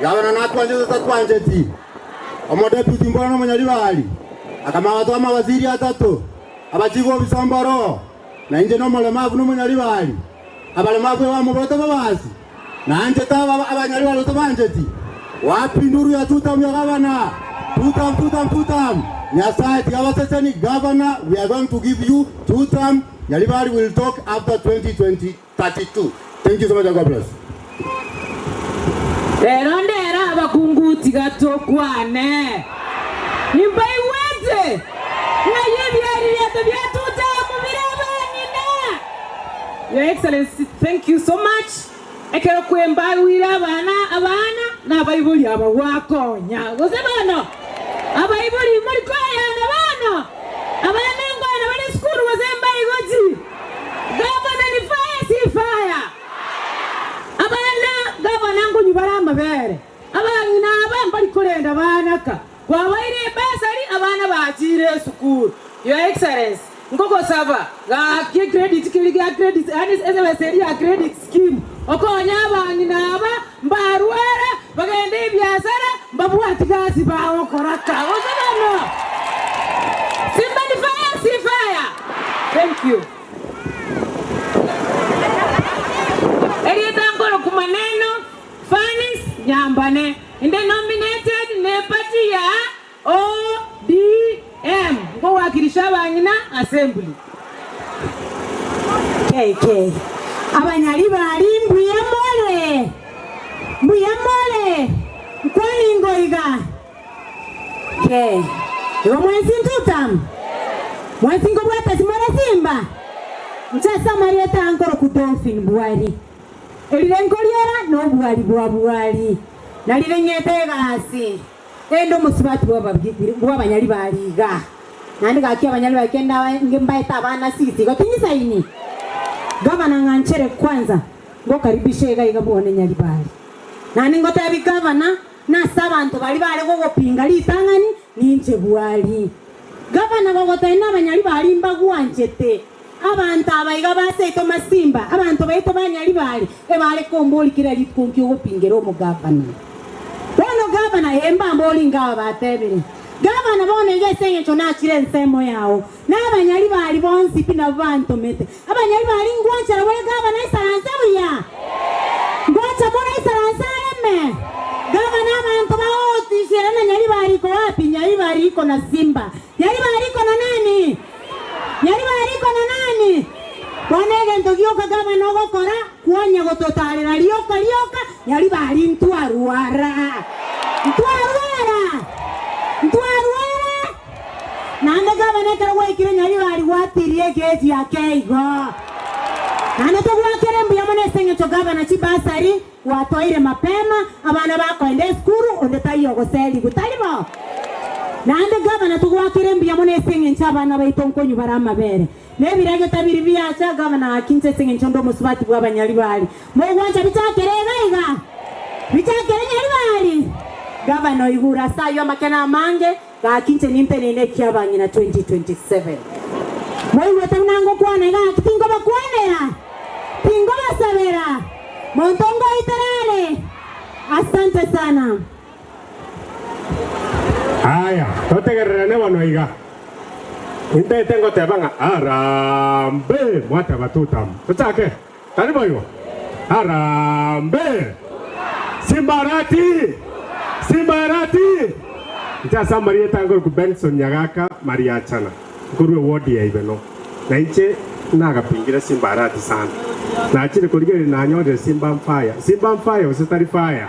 Governor natwanje tatwanjeti. Omo deputy mbona mu Nyaribali. Akama watu ama waziri atatu. Abachigo bisambaro. Na nje no mulemavu no mu Nyaribali. Abalemavu wa muboto babasi. Na nje taba abanyaribali tobanjeti. Wapi nduru ya tutam ya governor. Tutam. Nyasai Tiawaseseni Governor, we are going to give you 2 terms. Nyaribali will talk after 2032. Thank you so much, God bless. Erondera abakunguti gatokwane. Nimbai wete. Na yebyari yeto byatuta mubirabanyina. Your Excellency, thank you so much. Ekero kwemba wira abana na bayibuli abawakonya. Gozebano. Abaibuli muri okoraka kwabaire basari abana bachire sukuru. Your Excellency ngoko sava ga credit kiliga credit ani SMSD ya credit scheme okonya abana naba mbarwara bagende biashara mbabuati gazi bawo koraka ozabano Simba si fire. Thank you. Erieta ngoro kumaneno Fanis Nyambane inde nominated ne party ya ODM ngo wakilisha bangina assembly. KK abanyali bali mbuyamole kwani ngoiga Iwa mwezi ntutam mwezi ngobwata simara simba mchasa marieta ankoro kudolphin buwari elirengo liera no buwari nalirenyete gasi endo musibati bw'abanyali baliga nandi gakia abanyali bakenda ngembaita abana sisi gotinyisa ini gavana nganchere kwanza ngo karibishe gaiga bone nyali bali nani ngotabi gavana na sabantu bali gopinga litangani ninje buwali gavana gogotaina abanyali bali mbagwanjete abantu abayiga baseito masimba abantu baito banyali bali ebale komboli kira litkonki gopingero mu gavana bono gavana emba mboli ngaba batebere gavana bone ngesenge chona chire nsemo yao na abanyali bali bonsi pina bantu mete abanyali bali ngwanchara wale gavana isaranza buya ngwacha bona isaranza leme gavana abantu baoti serana nyali bali ko wapi nyali bali ko na simba nyali bali ko na nani nyali bali ko na nani bonege ndogioka gavana ogokora kuanya gototarira lioka nyali bali ntwaruara nande gavana karwa ikire nyali bali watirie geji akeigo nande to gwakere mbuya mone senge to gavana chibasari watoire mapema abana bako ende skuru onde tayo goseli gutalibo nande gavana to gwakere mbuya mone senge nchabana baitonko nyubara mabere nebirage tabiri biacha gavana akinche senge nchondo musubati bw'abanyali bali mo gwanja bitakere gaiga bitakere nyali bali gavana igura sayo makena mange gakinche nimpenene kyabanyina 2027 mwe tanango kwana ga kitingo bakwanera tingo basabera montongo itarale asante sana haya totegererane wanoiga inte tengo tebanga arambe mwata batutam tutake karibu hiyo arambe Simbarati Ntasa Maria Tangor ku Benson Nyagaka Maria Chana Kuru wodi ya ibeno na inche naga pingira Simbarati sana na achire kurigeri na nyode Simba Fire usitari fire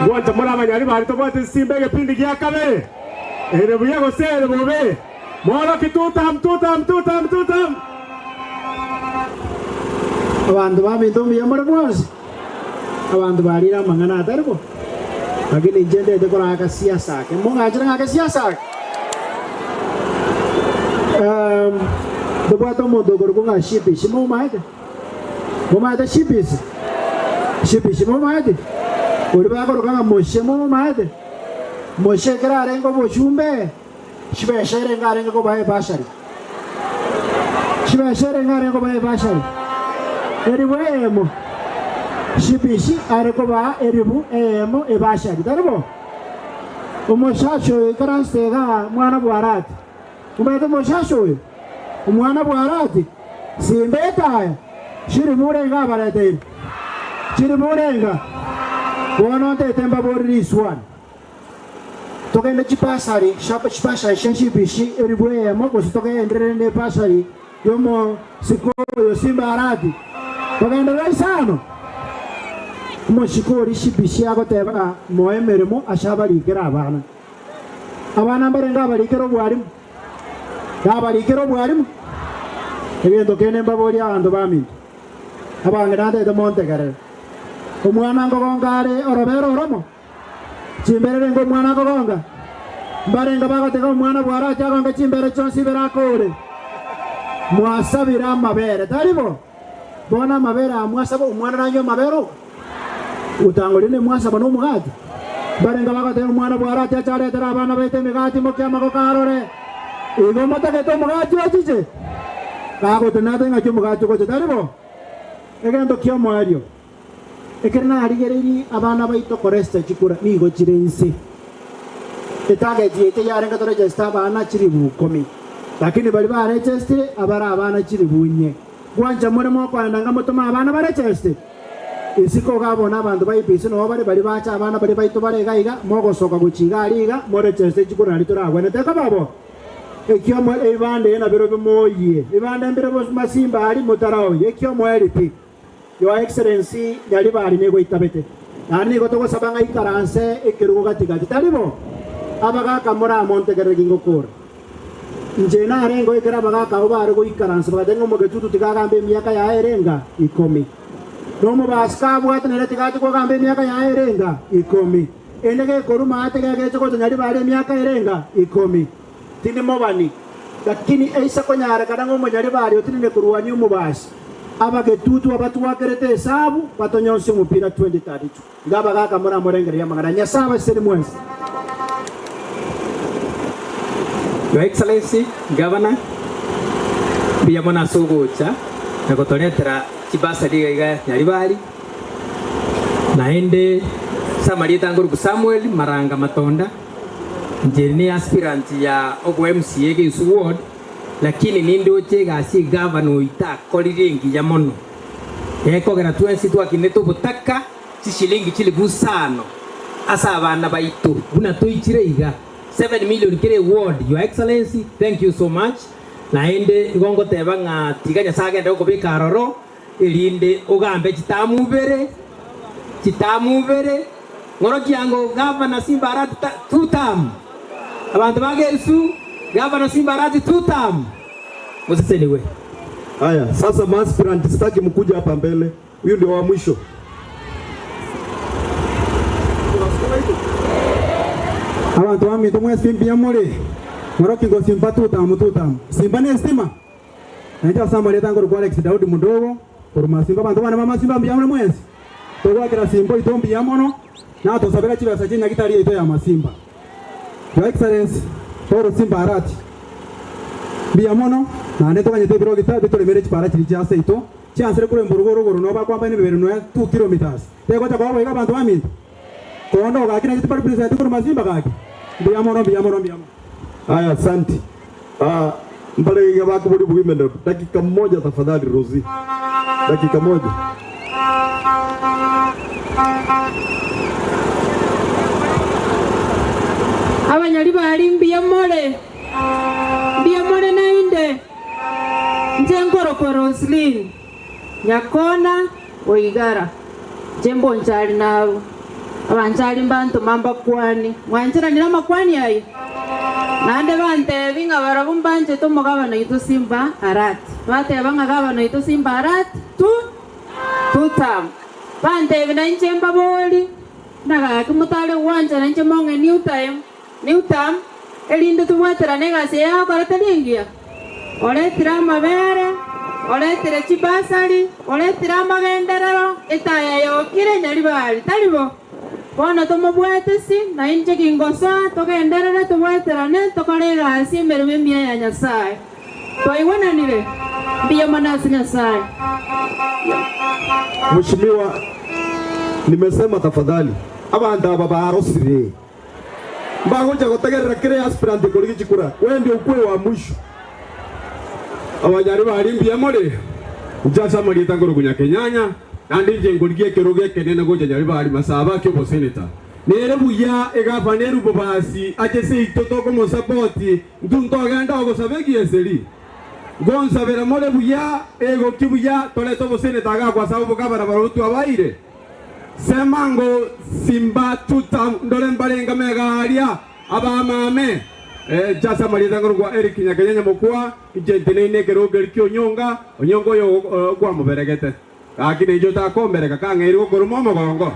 gwanta mura abanyali bari to bote Simba pindi gyakabe ere buya gosere bobe moro kitutam abantu babitombi yamara bwose abantu barira mangana atarbo lakini jende dekora ka siasa ke monga ajra ka siasa dobato mo dogor ko shipi shimo maide shipi mo maide ori ba ko ka moshe mo maide moshe kra rengo bo chumbe shibe shere ngare ko bae bashari eri wemo shipishi arekoba eribu emo ebashari darbo umushasho ikarastega mwana bwarati umete umushasho umwana bwarati simbeta shiri murenga barate shiri murenga bono te temba borri swan tokende chipasari chipasari shipishi eribu emo ko tokende ne pasari yomo sikoyo simbarati tokende raisano Moshikori shipishi agoteba moemeremo ashabarikira abana barenga barikero bwarimu ebintu kene mbabori abantu bami abange nande de montegare omwana ngogongare orobero oromo chimberere ngo mwana ngogonga mbarenga bagotega omwana bwara chagonga chimbere chonsi berakore mwasabira amabere taribo bona amabere amwasaba omwana nanyo mabero utangolene mwasaba no mugati barenga bagate umwana bwarati achare tera abana baite migati mokyama ko karore igo motake to mugati wachiche kago tenate ngaki mugati ko tetaribo egendo kyo mwario ekerna harigereri abana baito koreste chikura nigo chirensi etage jiete yarenga to register abana chiri bukomi lakini bali ba register abara abana chiri bunye gwanja muremo kwanda ngamutuma abana ba register isiko gabona abantu bayipise no bari bacha abana bari baito baregaiga mogosoka guchiga ariga mo register chikura ritoragwa neteka babo ekyo mo ebande na biro moye ebande mbere bo masimba ari mutarao ekyo mo eripi Your Excellency Nyaribari nego itabete nani gotogo sabanga ikaranse ekirugo gatigati talibo abaga kamura montegere gingokora nje na rengo ikara baga ka obare go ikaranse bagadengo mo getutu tigagambe miaka ya erenga ikomi nomo baska bwate nere tigati ko gambe miaka ya erenga ikomi endege koruma atege gecho ko Nyaribari miaka erenga ikomi tini mobani lakini eisa ko nyara kadango mo Nyaribari otini ne kuruani umubasi abage tutu abatu wakerete hesabu batonyonse umupira 2032 ngaba gaka mura murengere ya magara nyasaba seri mwezi. Your Excellency Governor biyamona sogocha na gotoretera kibasa liga Nyaribari naende Samarita Nguru Samuel Maranga Matonda njeni aspirant ya OMCA Gisu Ward lakini nindo chega si governor ita koliringi ya mono eko gana tuensi twakineto butaka chishilingi chili busano asa abana baitu buna tuichireiga 7 million kire ward. Your Excellency, thank you so much naende igongo teba nga tiganya sagende okobika roro elinde ogambe chitamubere ngoro kiango governor Simbarat 2 term abantu bagesu Gavana Simbarati 2 term. Msiseni we. Haya, sasa maaspirant sitaki mkuja hapa mbele. Huyu ndio wa mwisho. Abantu wami tomwe simbi ya mole. Moroki go simba 2 term. Simba ni estima. Naita Samarita Nguru kwa Alex Daudi Mundogo. Kuruma simba abantu bana mama simba mbiyamwe mwezi. Togwa kira simbo itombi ya mono. Na tosabera chibasa chini gitari ito ya masimba. Your Excellency Toro Simbarati biyamono na neto kanye tebiro gita bitole mere chipara chiri chase ito chansere kure mburugoro no ba kwamba ni bibere no 2 kilometers tego cha kwa ega bantu bami kondo ga kina chipara prise ati kure masimba gaki biyamono. Haya, asante. Mbale ya wako budi bugimendo dakika moja tafadhali Rozi, dakika moja. Abanyaribari mbiyamole nainde njengoro kwa Roslyn Nyakona Oigara jembo njali naru abanjali mbantu mamba kwani mwanjira nina makwani ayi nande bante vinga barabumbanje to mugabana yitu Simba Arati bate banga gabana yitu Simba Arati tutam bante bina njemba boli naga kumutale wanja nje monge new term elinde tuwatera negase ya karatalingia oletira mabere oletira chibasali oletira magenderero etaya yokire Nyaribari talibo bona tomobwetesi na inje kingosa togenderere tubweterane tokorega asi emereme mia ya Nyasaye toiwananire biya manasi Nyasaye. Mheshimiwa, nimesema tafadhali abantu aba barosire mbagonja gotegerera kire aspirant koligi chikura wewe ndio ukwe wa mwisho. Abanyaribari mbiyamole njasa Samarita Nguru kunyakenyanya nandije ngoligie kiroge kenene goja Nyaribari masaba kyo bo senator nere buya egafaneru bobasi agese itoto como support ndunto aganda go sabeki eseli gonza vera mole buya ego kibuya toleto bo senator aga kwa sababu kabara barutu abaire semango Simba tuta ndole mbalenga megaria abamame njasa Samarita Nguru kwa Eric Nyakenya mukwa ijentenene kiroge kyo onyongo yo kwa muberegete akine jota kombereka kangeri ko korumomo gongo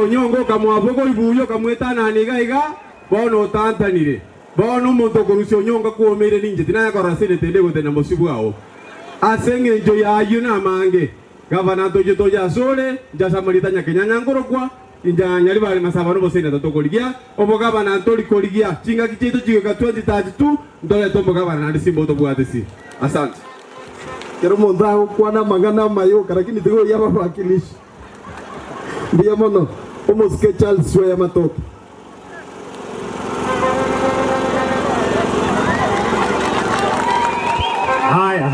onyongo kamwabogo ibuyo kamwetana niga bono tantanire bono muntu korusyo onyonga kuomere ninje tinaya korasire tende gotena mosibu awo asenge njo ya yuna mange gavana toje toja sole njasa Samarita Nyakenya Nguru kwa inja Nyaribari Masaba no bosene tokoligia omugabana ntori koligia chinga kichitu chika 2032 ndole tomugabana na simbo to bwatesi. Asante. Kero monda kwana magana mayo karakini tigo yaba wakilishi. Ndio mono omoske Charles Swaya Matoke. Haya.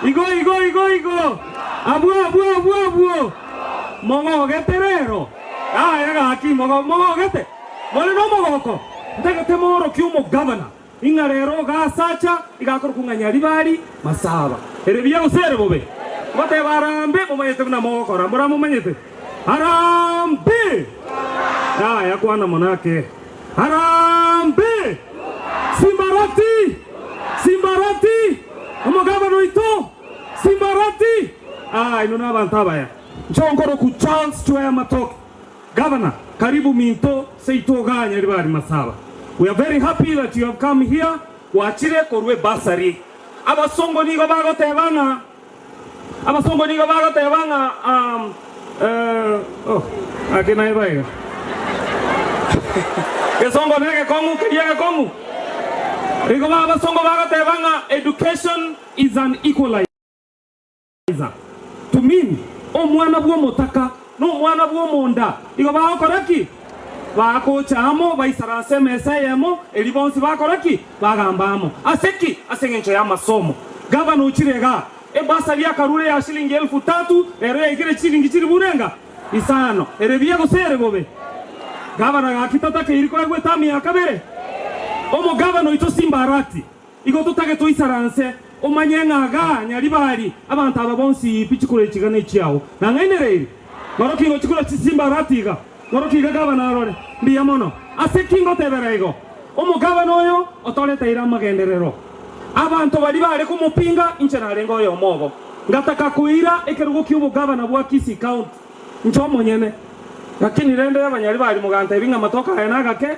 Igo. Abu. Mongo geterero. Gaki mongo gete. Mole no mogoko. Ndagete moro kyumo governor. Inga rero gasacha igakora ku Nyaribari Masaba. Erebia usere bobe. Bote barambe mumayete na mogoko rambura mumenyete. Harambe. Yakwana monake. Harambe. Simbarati. Omugaba noito. Simbarati. Inona bantaba ya. Njongoro ku Charles Chwea Matoke. Governor, karibu minto seitoga Nyaribari Masaba. We are very happy that you have come here. Wachire korwe basari. Abasongo nigo bago tebanga. Akina ibaiga. Kesongo nege kongu. Nigo abasongo bago tebanga. Education is an equalizer. To mean, omwana bwo motaka, no mwana bwo monda. Nigo bago koraki. Bako chamo baisarase mesayemo elibonsi bakoraki bagambamo aseki asengencho ya masomo gavana uchirega ebasari ya karure ya shilingi 3000 ero igire shilingi chiri burenga isano erebia gosere bobe gavana akitata ke iriko egwe tami akabere omo gavana ito Simbarati igo tutage tuisaranse omanyenga ga Nyaribari abantu ababonsi pichikure chigane chiao na ngainereri maroki ngo chikura Simbarati ga Moroki gavana rore ndiya mono asekingo teberego omugavana oyo otolete irama genderero abantu bali bale kumupinga inchenale ngoyo mobo ngataka kuira ekerugo kyubo gavana bwa Kisii County ncho monyene lakini rende y'Abanyaribari muganta ibinga matoka enaga ke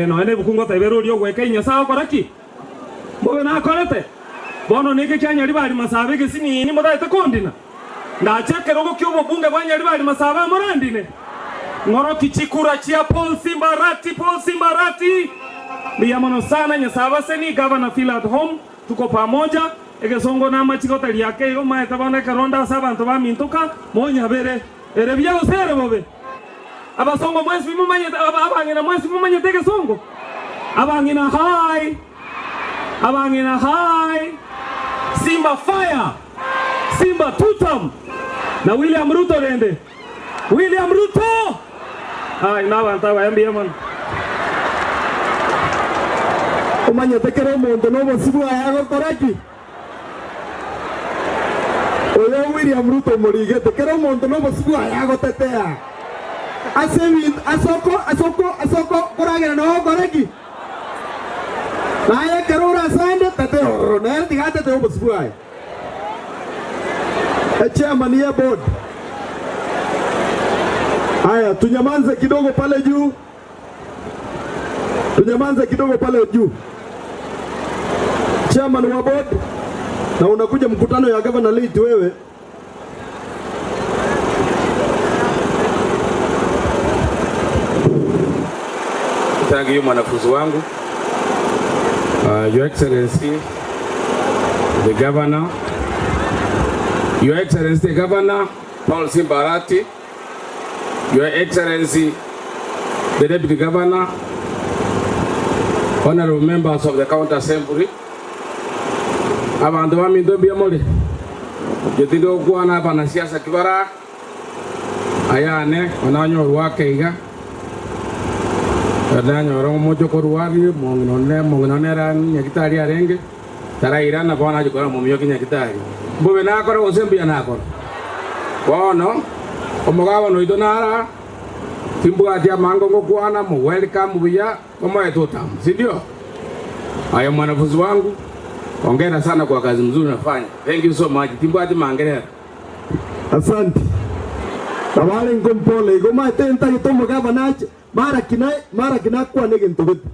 no ene bukungo teberori ogweke inyasaho koraki bobe na korete bono neke cyanyaribari Masaba gesini ni modaite kondina ndachekerugo kyubo bunge bwa Nyaribari Masaba morandine Ngoroki chikura chia Paul Simbarati. Biyamono sana Nyasaba seni governor feel at home. Tuko pamoja. Egesongo nama chiko tali yake. Yo maeta bane karonda saba antoba mintoka. Monya bere. Erebia usere bobe. Abasongo mwesi mumanye. Abangina mwesi mumanye teke songo. Abangina high. Simba fire. Simba tutam. Na William Ruto rende. William Ruto. Inabantaba mbia man. Omanya tekere mondo no bosibu ayago koraki. Oyo William Ruto morige tekere mondo no bosibu ayago tetea. Asoko koragera no koraki. Naye kerora sande teteo. Na tigate te bosibu ay. Chairman ya board. Haya, tunyamanze kidogo pale juu. Chairman wa board, na unakuja mkutano ya governor late wewe. Thank you mwanafunzi wangu. Your Excellency, the Governor. Your Excellency, the Governor, Paul Simbarati. Your Excellency, the Deputy Governor, honorable members of the County Assembly, abantu bamindo byamole jetido kwana bana siasa kibara ayane onanyo rwake iga adanyo ro mojo korwari mongnone ran nyakitari arenge tarairana bana jikora momiyo kinyakitari bobe na akora osembia na akora bono omugabo no idonara timbu atia mango ngokwana mu welcome buya kama etotam sindio aya mwanafunzi wangu hongera sana kwa kazi mzuri unafanya. Thank you so much. Timbu ati mangerera. Asante. Tabale ngompole goma tenta kitomo gavanache mara kina kwa nege ntobete.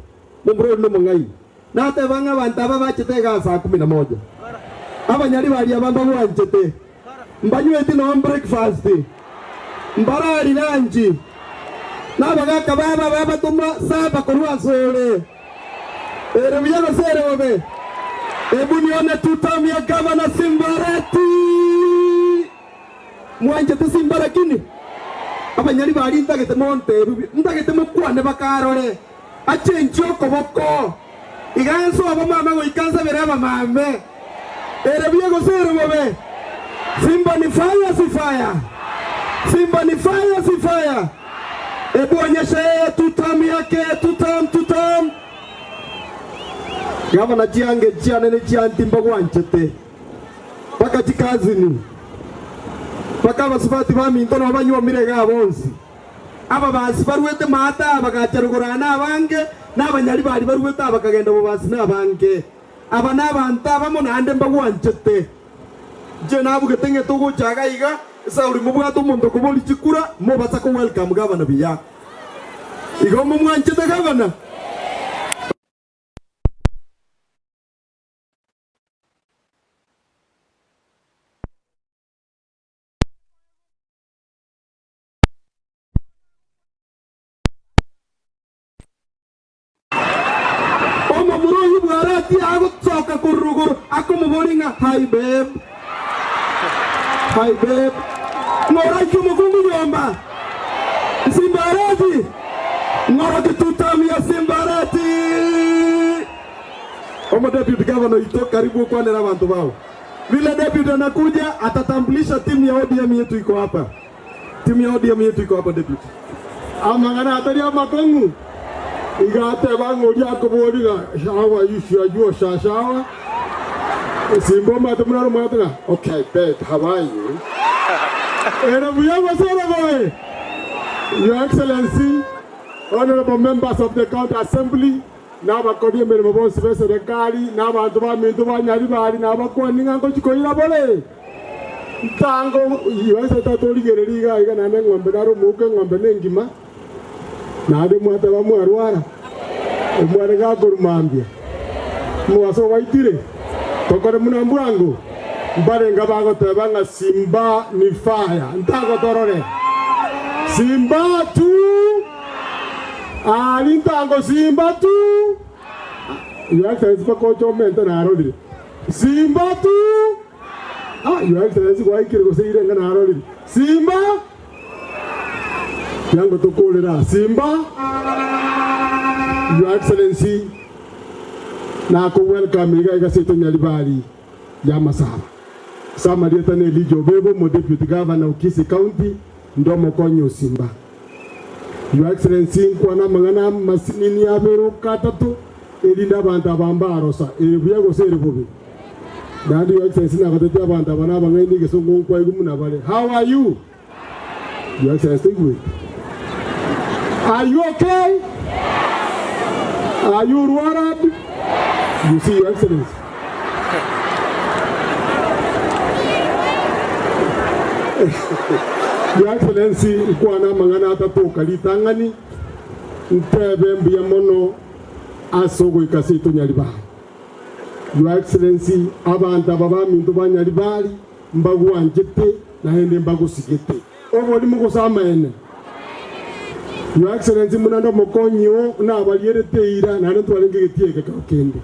Mumbro no mongai. Na te banga bantaba bachete ga saa 11. Abanyaribari abamba wanchete. Mbanywe eti no breakfast. Mbarari nanji. Nabagaka baba tuma saba kurwa sore. Vijana sere wabe. Ebu nione tutam ya gavana Simbarati. Mwanje tu Simbarakini. Aba Nyaribari ntagete monte. Ntagete mukwane bakarore. Achenchi okoboko. Iganso abamama ngo ikanza beraba mame. Vijana sere wabe. Simba ni fire si fire. Simba ni fire si fire. Ebu onyeshe tutam yake tutam. Gavana chiange chiane ne chianti mbagwanchete. Paka chikazini. Paka basifati bami ntono abanyu mirega bonsi. Aba basi baruwete mata abagacharugurana abange n'abanyaribari baruwete abakagenda mu basi n'abange. Aba n'abanta bamona ande mbagwanchete. Je nabuge tenge togo chagaiga sauri mu bwato mundo kuboli chikura mo basako welcome gavana biya. Igomo mwanchete gavana. Aku mobolinga, hi babe. Ngora kumukungu nyomba. Simbarati. Ngora kitutamia Simbarati. Omo deputy governor ito karibu kwane na bantu bao. Vile deputy anakuja atatambulisha timu ya ODM yetu iko hapa. Timu ya ODM yetu iko hapa deputy. Amangana atari amakongu. Igate bango lyako boriga shawa yishya yo shashawa. Simbo matumuna rumata. Okay, bet, how are you? Your Excellency, honorable members of the County Assembly, Naba Kodia Mermobos Veserekari, Naba Tuba Mintuba Nyaribari, Naba Kwaninga Kochikoira Bole. Tango, you as a Tatori Geriga, I can hang on Benaro Mukan on Benengima. Nade Muatava Muarwara, Muaraga Gurmambia. Muaso Waitire. Tokore munambuangu mbarenga bago tebanga Simba ni fire ntago torore Simba tu ntago Simba tu Your Excellency ko chomento na arodi Simba tu Your Excellency kwa ikiri ko seire ngana arodi Simba yango tokolera Simba Your Excellency na ko welcome ga seto Nyaribari ya Masaba. Sama dieta ne lijo bebo mo deputy governor Ukisi County ndomo konyo Simba. Your Excellency kwa na mangana masinini ya bero katatu elinda banta bamba rosa ebuya go sere bobe. Dadi Your Excellency na katete banta bana bangaini ke songo kwa igumuna bale. How are you? Your Excellency good. Are you okay? Are you worried? You see, Your Excellency. Your Excellency, ukwana mangana atatoka litangani ntebe mbia mono asogo ikasito Nyaribari. Your Excellency, abantu ababamintu ba Nyaribari mbagu anjete na hende mbagu sigete. Obo ndi mukosama ene. Your Excellency, munando mokonyo na abaliereteira na ntu alengegetieke kakende.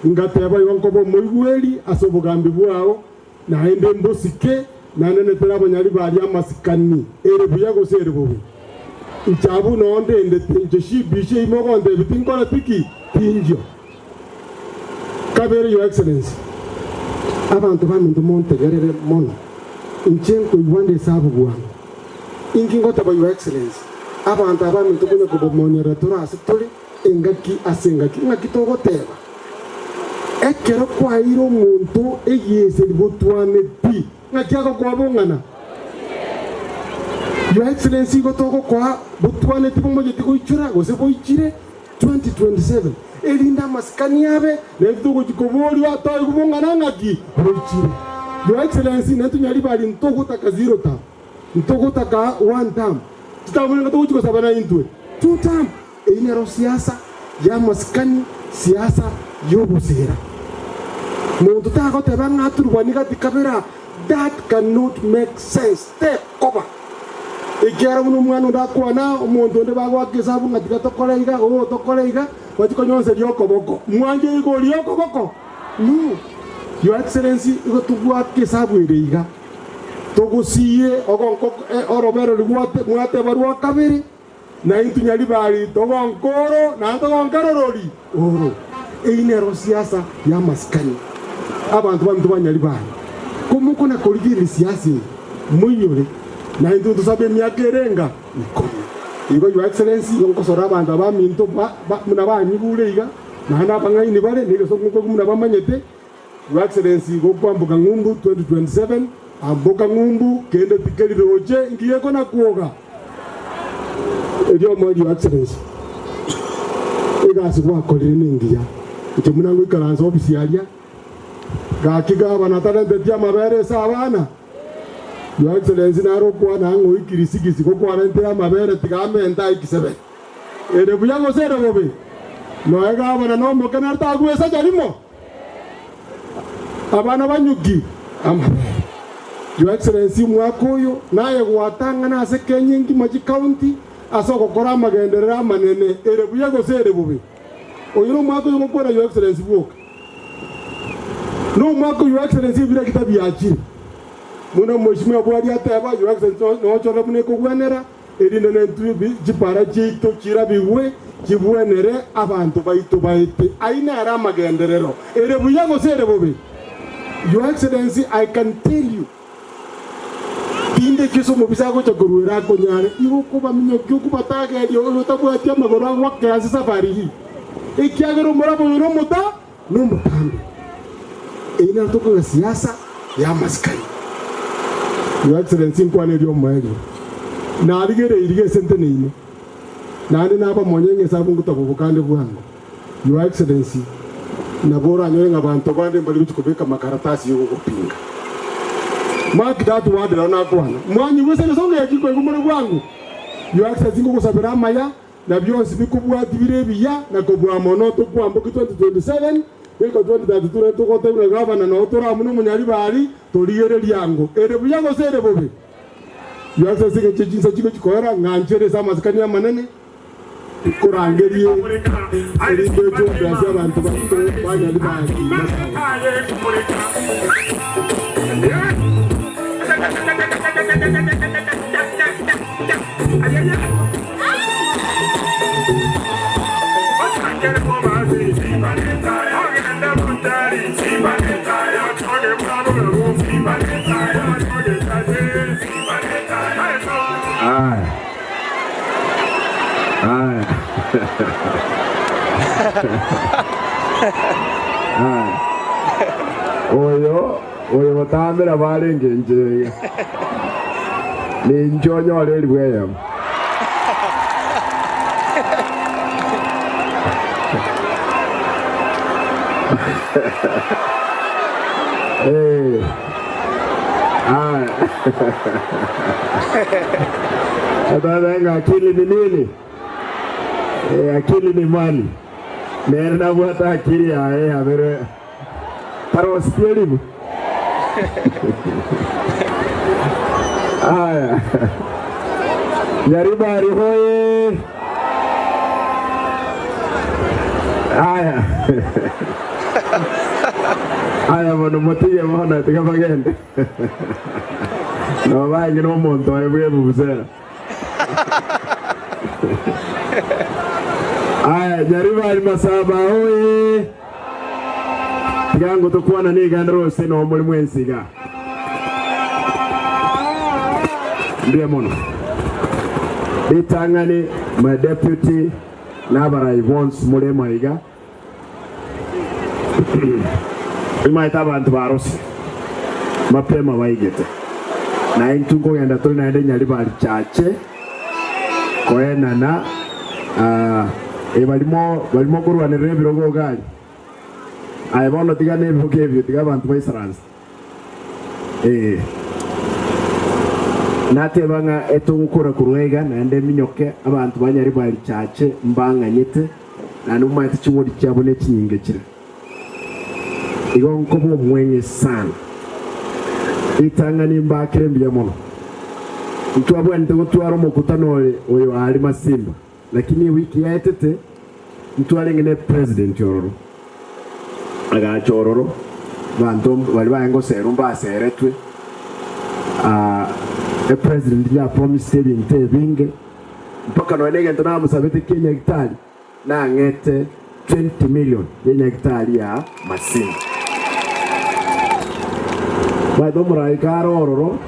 Ngateba yonkobo moigweli asobogambi bwao na hende mbosike na nene terabo Nyaribari amasikani erebuya go sere bobu ichabu no ndende tinje shibishe imogonde bitinkora tiki tinjo kabere Your Excellency abantu bamindu montegerere mono inchenko iwande sabu bwangu inkingo taba Your Excellency abantu bamindu kunya kubomonyera turasi tuli engaki asengaki ngakitogoteba ekero kwa iro muntu eyese libotwane pi ngakiako kwa bongana Your Excellency gotoko kwa botwane tipo moje tiko ichura go sebo ichire 2027 elinda maskani yabe netugo jikobori atoy kubongana ngaki ichire Your Excellency netu Nyaribari ntoko taka 0 tam ntoko taka 1 tam tutamwe ngatogo jiko sabana intwe 2 tam inero siasa ya maskani siasa yobusera muntu tako tebanga turwanika tikabera that cannot make sense. Take cover. ikiara muno mwana ndakwana omuntu ndi bagwakisabu ngatika tokoreiga tokoreiga watiko nyonse lyokoboko mwanje igori yokoboko no your excellency igo tugwakisabu iriga tugusiye ogonko orobero rigwate mwate barwa kabiri na intu Nyaribari togonkoro na togonkarorori oro einero siasa ya maskani abantu bantu ba Nyaribari kumuko na korigiri siasa munyore na intu tusabe miakerenga igo your excellency ngonkosora abantu abaminto muna banyibureiga na hana bangaini bare nigo sokuko muna bamanyete your excellency go kwambuka ngumbu 2027 amboka ngumbu kende tikeli roje ngiye kona kuoga edio moyo your excellency egasi kwa koleni ngiya ite munango ikaranza ofisi yalia gakiga abana talente tia mabere sabana your excellency naro kwa nango ikirisigisi ko kwa rente ya mabere tigame nda ikisebe ere buyango sere bobe no ega abana no mokana ta kuesa jarimo abana banyugi amabere your excellency mwakoyo naye gwatanga na se kenyingi maji county asoko kora magenderera manene ere buyago sere bobe oyiro mwakoyo mukora your excellency boka no mwako your excellency bila kitabi yakiri muno mheshimiwa bwari ataba your excellency no chora mune kugwanera erinde nentu jipara chito chira biwe kibwenere abantu baito baite aina ara magenderero ere buyago sere bobe your excellency I can tell you inde kiso mubisa ko chakurura ko nyare igo ko baminyo kyo ko batage yo tabwatia magoro wa klasi safari hi ikiagero morabo yo muta no mutambe ina toko siasa ya maskani your excellency kwa ne dio mweli na aligere ilige sente ne ine na ande na ba monyenge sabu ngutako bukande bwango your excellency na bora nyore ngabantu bande mbali bikubeka makaratasi yo kupinga Mark that word na kwana mwanyi wese songa yakiko ngumure bwangu your excellency ngusabira maya na byonsi bikubwa birebiya na kobwa mono to kwambuka 2027 biko 2032 to kote na gavana na otora muno Munyaribari toriyere lyango ere buyango sere bobe your excellency ngechinsa chiko chikora nganchere samaskani ya manene kurangerie eri bejo brazil abantu bato Banyaribari oyo batambira barenge nje ni njonyo reri bweya Adanga akili ni nini? Akili ni mali. Merna buata akili ya abere. Paro spielimu. Aya. Nyaribari hoye. Aya. Aya bono motiye mona tikabagende. No bangi no monto ebuye bubusera. Aya Nyaribari Masaba hoye. Tigango tukwana ni gandrose no muri mwensiga. Ndiye mono. Bitangani my deputy Nabarai once Mulema iga. Imaita abantu barosi. Mapema baigete. Na intungo yanda tuli naende Nyaribari chache. Koena na balimo kurwanirira ebirogo gali. Aibono tigane ebyo tiga abantu baisranze. Natebanga etungukura kurwega naende minyoke abantu Banyaribari chache mbanganyite na numaite chimodi cyabo nekinyinge kire. Igo nkobo mwenye sana. Itanga ni mbakire mbiya mono. mtu abwente gutwara mukutano oyo ali Masimba lakini wiki yaetete mtu alengene president yororo agachororo bantu bali bayengo serumba seretwe the president ya promise te binge mpaka no nege ntona musabete Kenya hectare na ngete 20 million yenye hectare ya Masimba bado murai karo ororo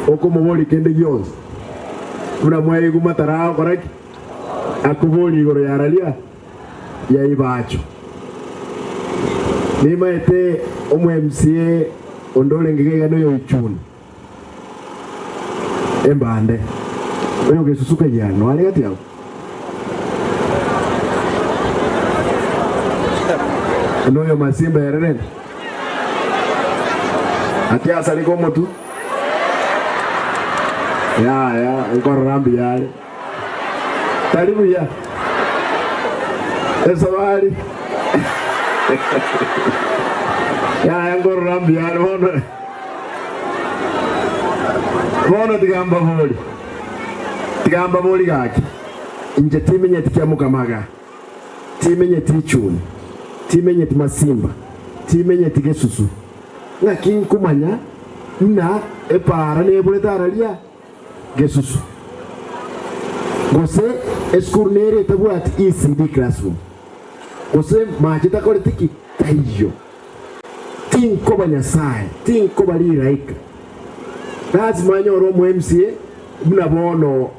okomoboli kende yonse una mwaye gumatara koraki akuboli goro yaralia ya ibacho nima ete omu MCA ondole ngege no yo ichuni embande oyo gesusuka yano ali gati yao noyo Masimba yarene atia sali como tu ya ngoro rambi yale karibu ya esawali ya ngoro rambi yale Bono tigamba boli gaki inje timenye tikyamukamaga timenye tichuni timenye Masimba timenye tigesusu ngakin kumanya na epara ne buletaralia gesusu gose escournere tabuat ECD classroom gose majita koletiki tayo tinko banyasai tinko bali raika lazima nyoro mu MCA mnabono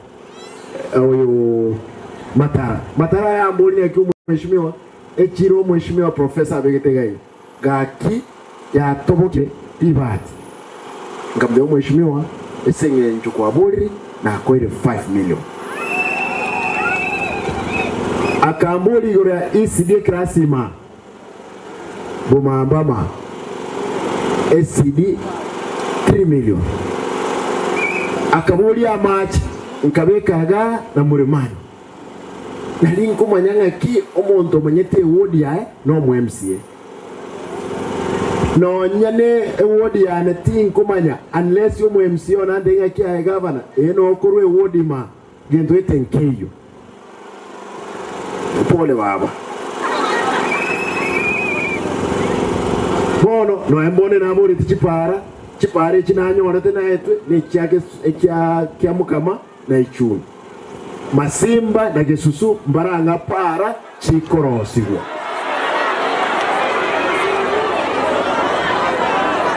oyo matara ya mboni ya mheshimiwa echiro mheshimiwa profesa Begetegai gaki ya toboke ibati ngambe mheshimiwa esenge njukwa bori na akoire 5 million akamboli gora ECD krasima bomambama ECD 3 million akabuli amachi nkabekaga na murimani nalinko manyanga ki omonto manyete wodi ya no mu MCA no nyane wodi ya na tinko manya unless yo mu MCA ona ndenga ki ya governor eno korwe wodi ma gendo etenkeyo pole baba bono no embone na bori tichipara chipare chinanyora tena etwe ni kyake kya mukama na ichuni Masimba na gesusu mbaranga para chikorosigwa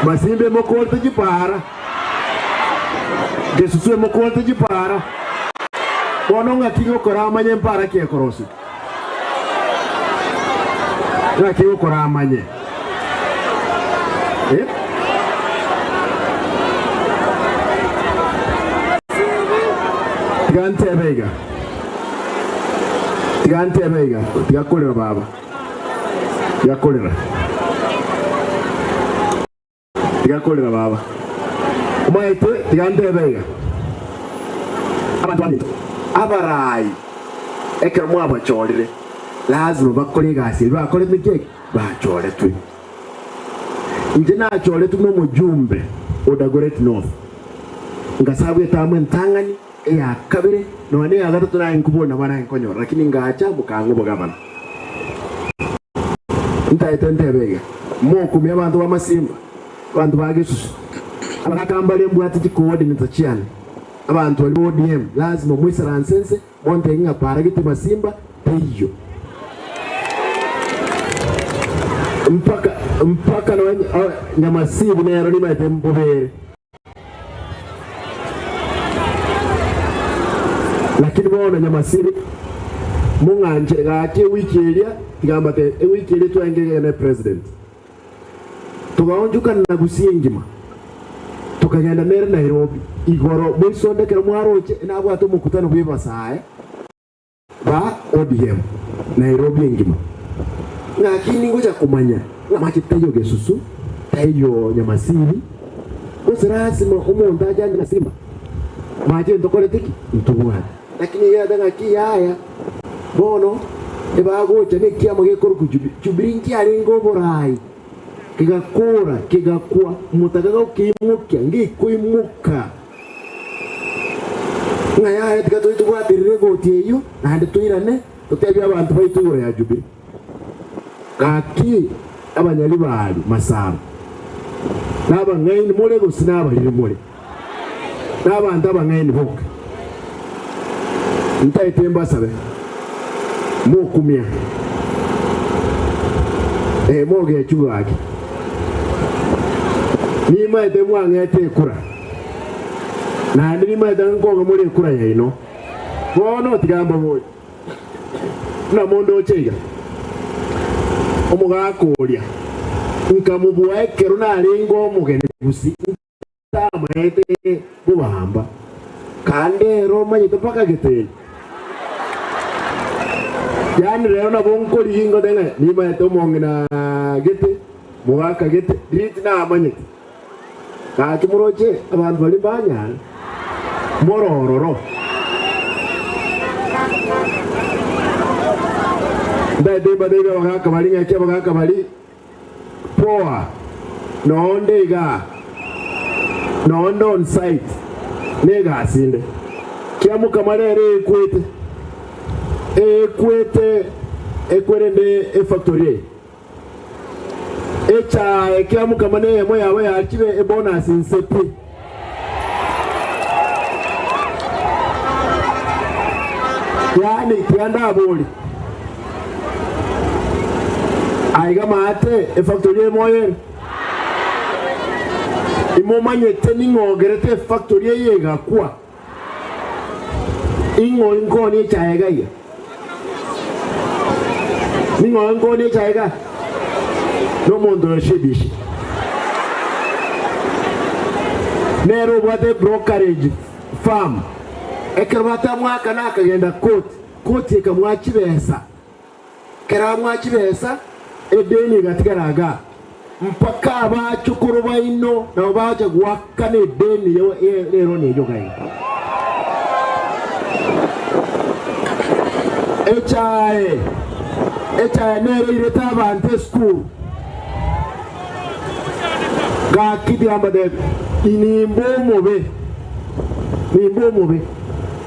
Masimba mokolta jipara gesusu mokolta jipara bono ngatingo koramanye mpara kye korosi ngatingo koramanye Tigante bega tigakolera baba tigakolera baba umaite tigante bega abantu abarai ekera mwaba chorire lazima bakore gasi bakore mikeke bachore tu nje na chore tu no mujumbe Odagoret North ngasabwe tamwe ntangani ya kabire no ane agatatu na inkubona bana inkonyora lakini ngacha bukango bugabana ntaitente bega mo kumya abantu ba Masimba abantu ba Gesusu abakambale mbwati coordinator chiana abantu bali ODM lazima mwisaransense monte inga paragiti Masimba hiyo mpaka no nyamasibu ne yaro ni matembo bere lakini bona nyamasiri munganje gake wiki elia tigambate wiki elia twangege na president tugaonjuka na gusingima tukagenda nere Nairobi igoro bwisonde kera mwaroche nabwo atomukutano bwibasaye ba ODM Nairobi ngima lakini ngoja kumanya na makitayo gesusu tayo nyamasiri usirasima umuntu ajanga na Simba maje ndokole tiki mtubwana lakini yadanga kiyaya bono ebagocha ne kiyama gekoro kujubirinki aringo borai kigakura kigakwa mutagaga ukimukya ngikuimuka ngaya etika to itugwatirire gotieyo na ndituirane tutebya abantu baitugure ya Jubilee kaki abanyali bali Masaba naba ngaini mole gusinaba liri mole naba ngaini boka ntaitemba sabe mo kumia moge chugaki ni maite mwangete kura na ndi maite ngonga mole kura yaino bono tigamba moyo na mondo chega omugakoria nkamubwa ekero nalingo mugene gusi tamaete bubamba kandero manyito paka gete yani leo na bonko lingo dene ni maete omongina gete mugaka gete dit na amanyite ka kimuroje abantu bali banya morororo ndebe wakaka bali ngake wakaka bali poa nondega nondo on site nega sinde kiamu kamarere ekwete factory echa kiamu kamane moya we achibe bonus insepi yani kianda boli aiga mate factory moyer imomanye teningo gerete factory yega kwa ingo ngoni chaega ya ningo ngoni chaega no mondo shibishi nero bwate brokerage farm ekerbata mwaka nakagenda court ekamwachibesa kera mwachibesa edeni gatigaraga mpaka abachukuru baino na bacha gwakane edeni lero nejo gayi echae nero ireta abante school gakidi ambade nimbo mobe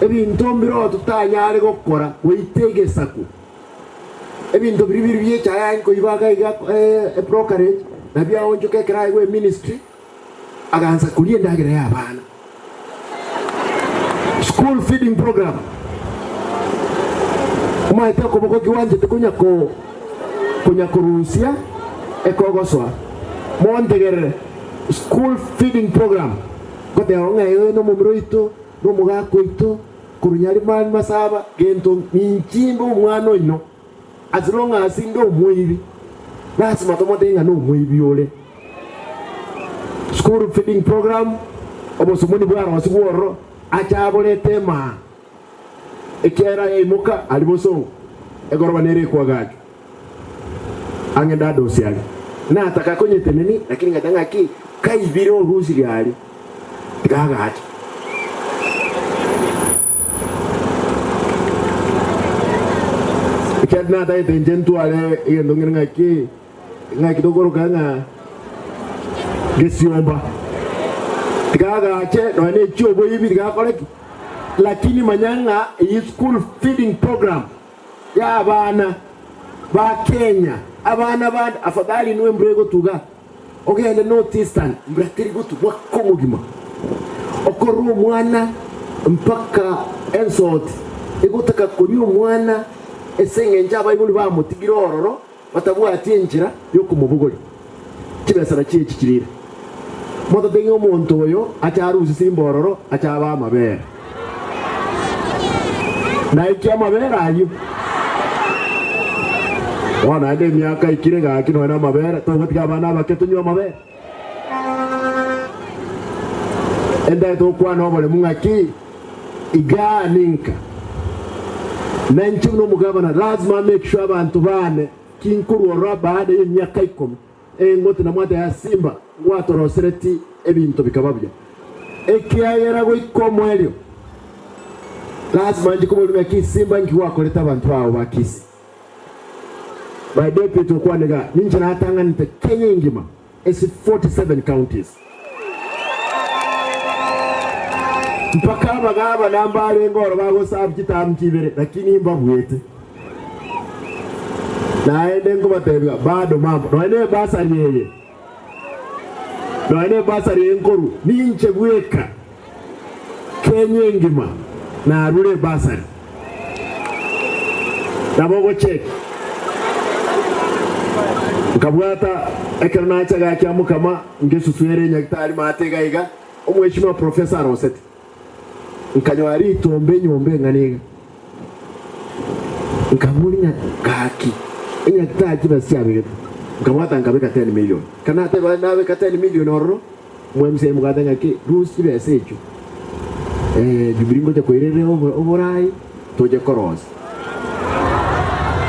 ebintu mbiro tutanyare gukora weitegesaku ebintu bibiri byechaye ngo ibaga brokerage na bya onjuke kirawe ministry aganza kulienda agere yabana school feeding program umaite ko boko kiwanje tukunya kurusia ekogoswa montegere school feeding program kote onga no mumro ito no mugako ito kurunyari man Masaba gento minchimbo mwana ino as long as ndo muibi lazima tomotenga no muibi ole school feeding program obosumuni bwara wasiboro achabole tema ekera emuka aliboso egorba nere kwa gaji angenda dosi ali na ataka konyete nini lakini ngatanga ki kaibiro rusi gali gagaji kadna dai denjentu ale yendongin ngaki dogoro kanga gesiomba tigaga che no ne chobo yibi tigaga koleki lakini manyanga school feeding program ya abana ba Kenya abana ba afadhali niwe mbrego tuga ogende northeastern mbratiri gutu wakomugima okoro mwana mpaka ensort igutaka kuriyo mwana esenge njaba ibuli ba mutigiro ororo batabwa atinjira yo kumubugori kibesara kikirira moto dengo omuntu oyo acharuzi simbororo achaba amabere na iki amabere ayo wana ade miaka ikirega kino na amabere to batika bana baketunyo amabere enda to kwa no bole mungaki iganinka nanchi no mugabana lazima make sure abantu bane kinkuru ora baada y'imyaka 10 ngote na mwata ya Simba ngwatorosereti ebintu bikababya ekiyayera go ikomwelyo lazima ndikumulumya ki Simba ngiwakoleta abantu bawo bakisi by deputy okwanega ninja natanga nte Kenya ingima esi 47 counties mpaka abagaba nambale ngoro bagosaba kitamu kibere lakini mbabwete naende ngobatebwa bado mambo noine basari yeye noine basari yenkoru ninche bweka kenye ngima na rule basari nabogo check nkabwata ekerna chaga kyamu kama ngesuswere nyaktari mategaiga omweshima professor Rosette nkanyawari tombe nyombe nganiga nkamulinya kaki nyaktari basiabe nkabwata ngabeka 10 million kana te nawe ka 10 million oro mwemse mugatanga ki rusi besecho jubiringo te koirere oborai toje koros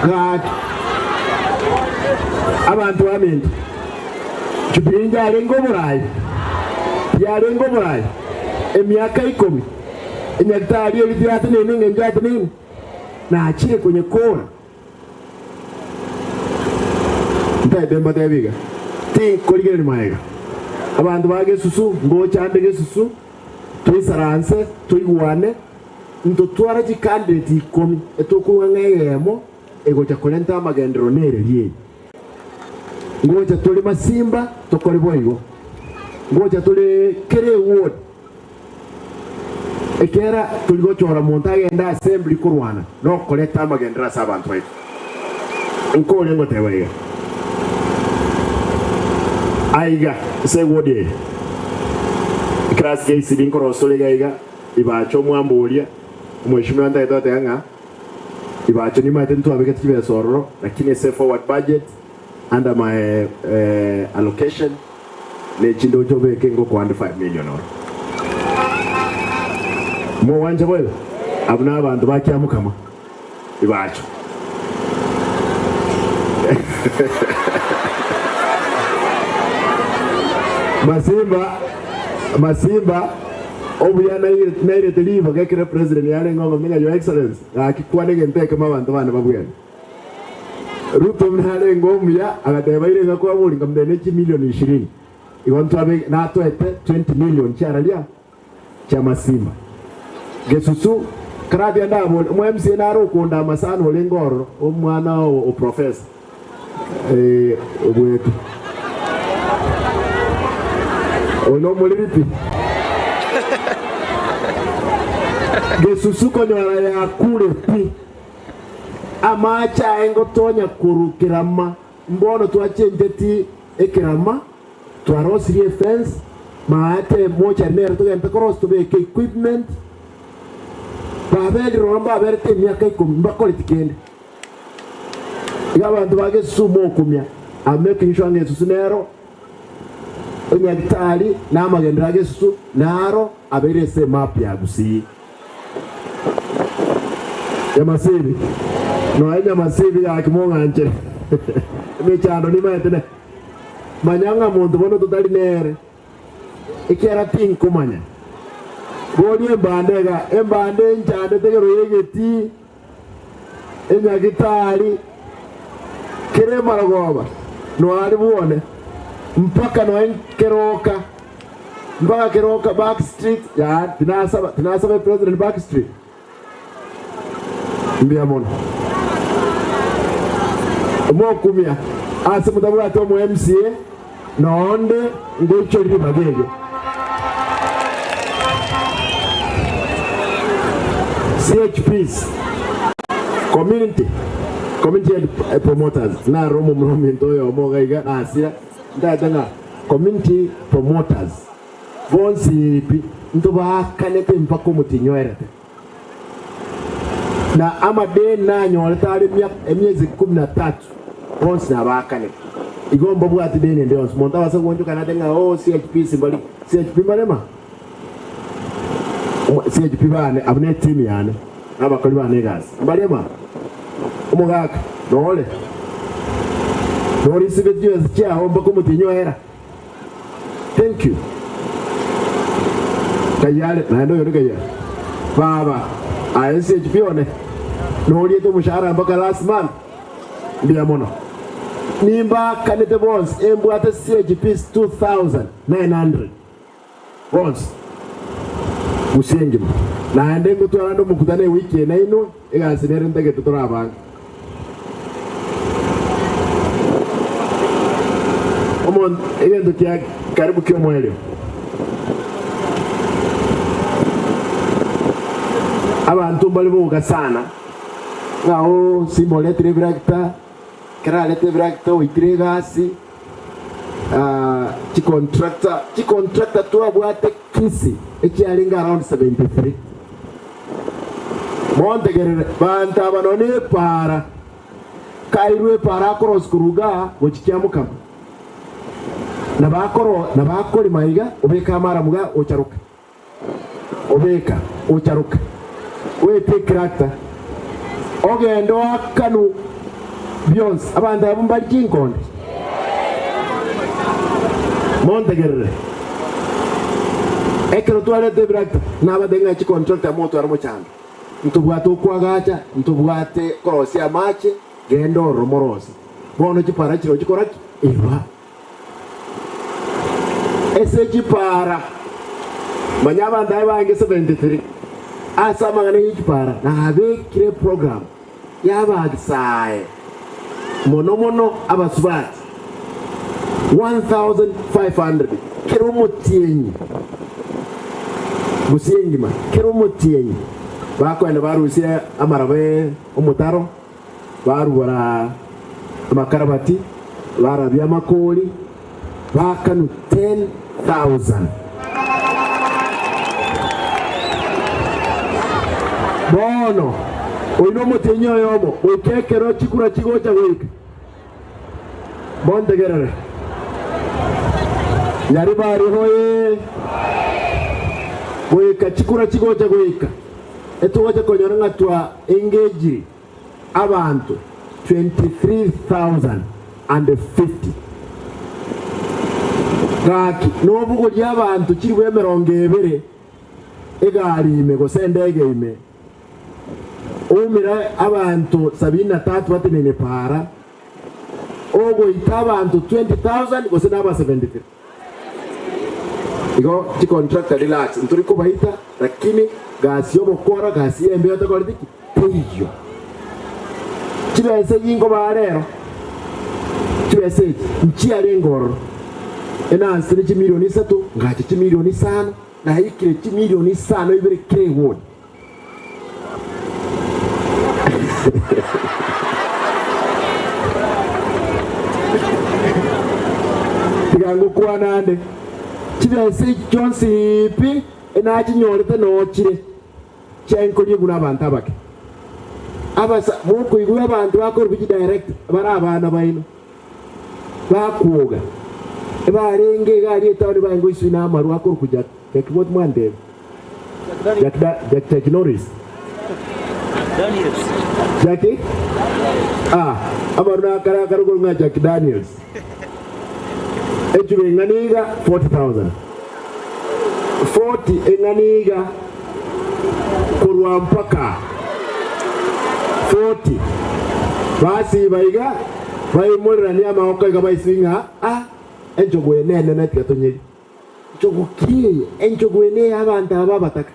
kaki abantu bamenye jubiringa arengo borai yarengo borai emyaka 10 enyaktari elitirate nene njate nene na achie kwenye kora ndemba tebiga ti koligere maega abantu bage susu ngo cyande gesusu tuisaranse tuigwane ndo twara ji candidate ikomi etokuwangeyemo ego cha kolenta magendero nere rie ngoja tuli masimba tokole boigo ngoja tuli kere ward ekera tuligo chora montagne nda assembly kurwana no koleta magendera sabantu wetu nkole ngote wega aiga segode kras ke sidin korosole gaiga ibacho mwambulia mweshimwa nda etote anga ibacho ni matentu abekati besoro lakini say forward budget under my allocation le chindo jobe kengo kwa 5 million or mo wanje boy abuna abantu bakyamukama ibacho Masimba obuya naire deliver gekere president yale ngongo minga your excellence akikwane genteke mabantu bana babuyana Ruto mnale ngomya agateba ile ngakwa buri ngamdene ki milioni 20 iwantu abe nato ete 20 million cyaralia cya Masimba gesusu krabi ndabo mwMC naro kunda amasano olengoro omwana o professor obwetu ono muliripi gesusu konyora ya kure pi amacha engo tonya kurukirama mbono twachenjeti ekirama twarosiri fence maate mocha nero to genta cross to be equipment babeli romba berte myaka 10 mbakole tikende yabantu bage sumo kumya ameke nshwange susunero enyaktali na magendera gesu naro aberese map ya gusi ya masibi no anya masibi ya kimonganche mechando ni maetene manyanga muntu bono tutali nere ikera tin kumanya boni embande njande tegero yegeti enyagitali kire maragoba no ali buone mpaka no enkeroka mpaka keroka back street ya tinasaba president back street mbia mono mo kumia ase mutabura to mo MCA nonde ngocho ri bagege CHPs community promoters na romo mromento yo mo gaiga asia ndadanga community promoters bonsi ndoba kanete mpako mutinyoerete na amade na nyoleta ali emyezi 13 bonsi nabakane igomba bwati dene ndio monta wasa konjo kanatenga CHP simbali CHP marema CHP bane abune team yana abakoli bane gas mbalema umugaka nole nori sibe dio zkia omba ko mutinyoera thank you kayale na ndo yoruga ya baba CHP one nori to mushahara mpaka last month mbia mono nimba kanete bonds embwate CHP 2900 bonds Musengima na ende ngutwara ndo mukutane wiki na ino igasinere ndege tutorabanga omon egendo kya karibu kyo mwele abantu bali buga sana ngao simolete director karalete director uitire gasi chi contractor tu abwate kisi ekialinga around 73 montegere banta banone para kairwe para cross kuruga gochikyamukama na bakori maiga obeka mara muga ocharuka obeka ocharuka wete character ogendo akanu Beyonce abanda abumba kinkonde montegere ekero twale de brak na badenga chi contract ya moto armo chando ntubwate kwagacha ntubwate cross ya mache gendo romorosi bono chi para chiro chikora ewa ese chi para manyaba ndai bange 73 asa mangane chi para na habe kire program ya bagsae mono abasubati 1500 kero motienyi Musengima kero motienyi bakwenda barusia amarabe umutaro barubara amakarabati barabya makoli bakanu 10,000 bono oino motenyo yomo okekero chikura chigocha wika bondegerere yari bari hoye wika chikura chigocha wika etugocha konyora ngatwa engage abantu 23,050 gaki nobugo lyabantu chirwe 200 egalime gosendege ime umira abantu 73 batenene para ogo itabantu 20,000 gosena aba 73 igo chi contract relax nturi ko baita lakini gasi yo bokora gasi embe yote ko ndiki tiyo chibese yingo barero chibese nchi arengoro ena asiri chi milioni 3 ngachi chi milioni 5 na hikire chi milioni 5 ibere krewo tigango kwa nande chibese Johnsipi ena chinyorete no chire chenko liguna abantu abake abasa muko igwe abantu bakora biki direct bara abana bayino bakuga ebarenge gali etawari bango isina amaru akora kujya tekibot mwande Jack Norris Daniels Jackie amaru nakara karugol nga Jack Daniels ejuwe nganiga 40,000 40 enganiga kurwa mpaka 40 basi baiga bai mulira ni ama okaga bai swinga enjogwe nene na tikatonyeri jogukiye enjogwe ne abantu ababataka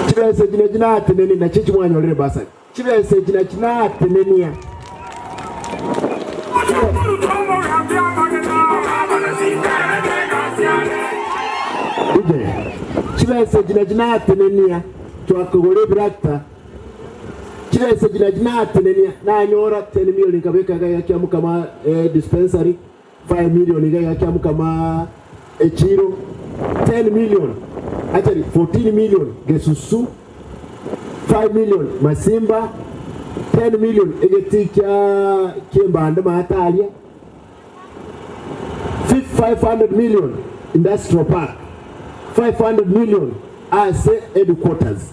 chibese jina ateneni na chichi mwanyorere basa chibese jina atenenia chibese jina atenenia twakogole brakta chibese jina atenenia na nyora 10 million kabeka yakiamu kama dispensary 5 million yakiamu kama echiro 10 million actually 14 million gesusu 5 million masimba 10 million egetika kimbanda matalia 500 million industrial park 500 million as headquarters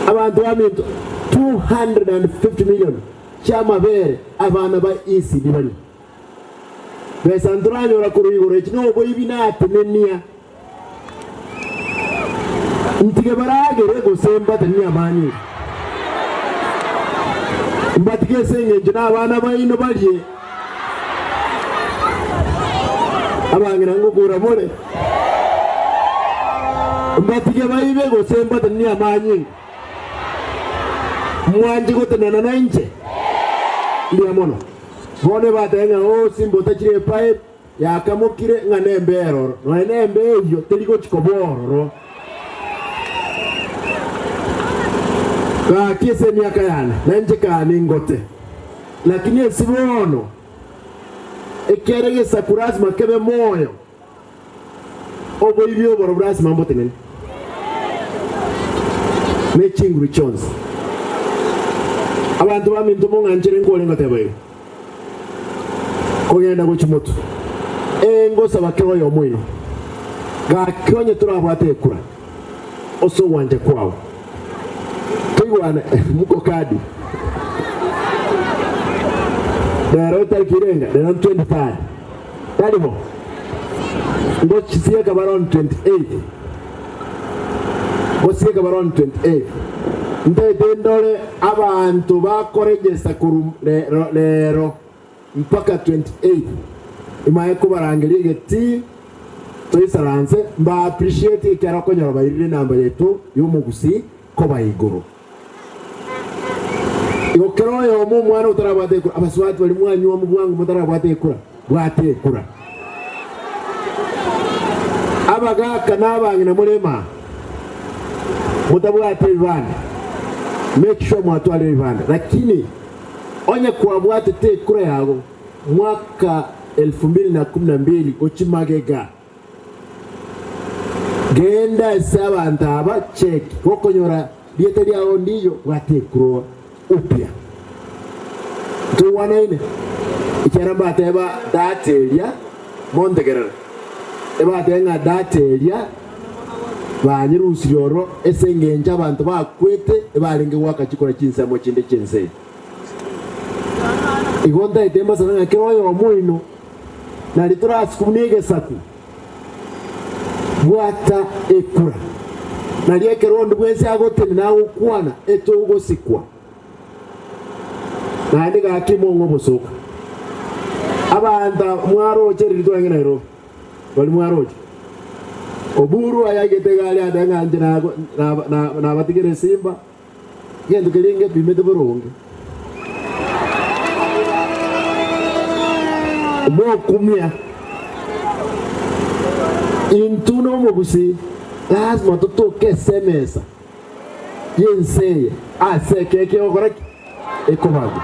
abantu baminto 250 million chama bere abana ba ECD bani besandranyo rakuruyigore chino bo ibinate nenia ntige baragere gosemba tenia mani mbatike senge jina abana bayino baliye abangira ngo kura more Mbatige baibe gosemba tani amanyi. Mwanji gotenana na nje. Ndia mono. Bone batenga simbo tachire pipe yakamukire nganembe eroro. No enembe yo teliko chikoboro. Ka kiese miaka yana nanje kani ngote. Lakini esibono ekerege sakuraz makebe moyo. Obo ibyo borobras mambo tenene. Mechingru chons. Abantu bamintu monganjire ngole ngotebayo. Kogenda gochimoto. Ngosa bakero yo mwino. Gakyonye turabwate kura. Oso wanje kwawo. Tuwana muko kadi. Dero tarkirenga, dero 25. Talimo. Ndo chisiye kabaron 28. Bosiye kabaron 28. Ndendole abantu bakorejesa ku lero mpaka 28. Imaye kubarangira geti toyisaranze mba appreciate ikara konyora bayirire namba yetu y'umugusi ko bayiguru. Yokero yo mu mwana utarabate kura abaswati bali mwanyu wo mu bwangu mutarabate kura bwate kura. Abagaka nabangi na mulema mutabwate ibanda. Make sure mwatwale ibanda. Lakini onye kuabwate te kura yago mwaka 2012 ochimagega genda saba antaba check kokonyora diete lyawo ndiyo bwate kura upya. Tuwana ine ikyaramba teba datelia montegerera eba tenga datelia banyirusiroro esengenja abantu bakwete ebalenge waka chikora chinsamo chinde chense igonda itemba sana keroyo omuino na litura sikumnege saku bwata ekura na liekerondo bwense agotene nawo kwana etogo sikwa na ndiga kimongo bosoka abanda mwaroche ritwange Nairobi bali mwaroche oburu ayagete gali adanga njina na batigere simba yendo kelinge bimete boronge mo kumia intuno mogusi lazima tutoke semesa yense aseke ke okorek ekomago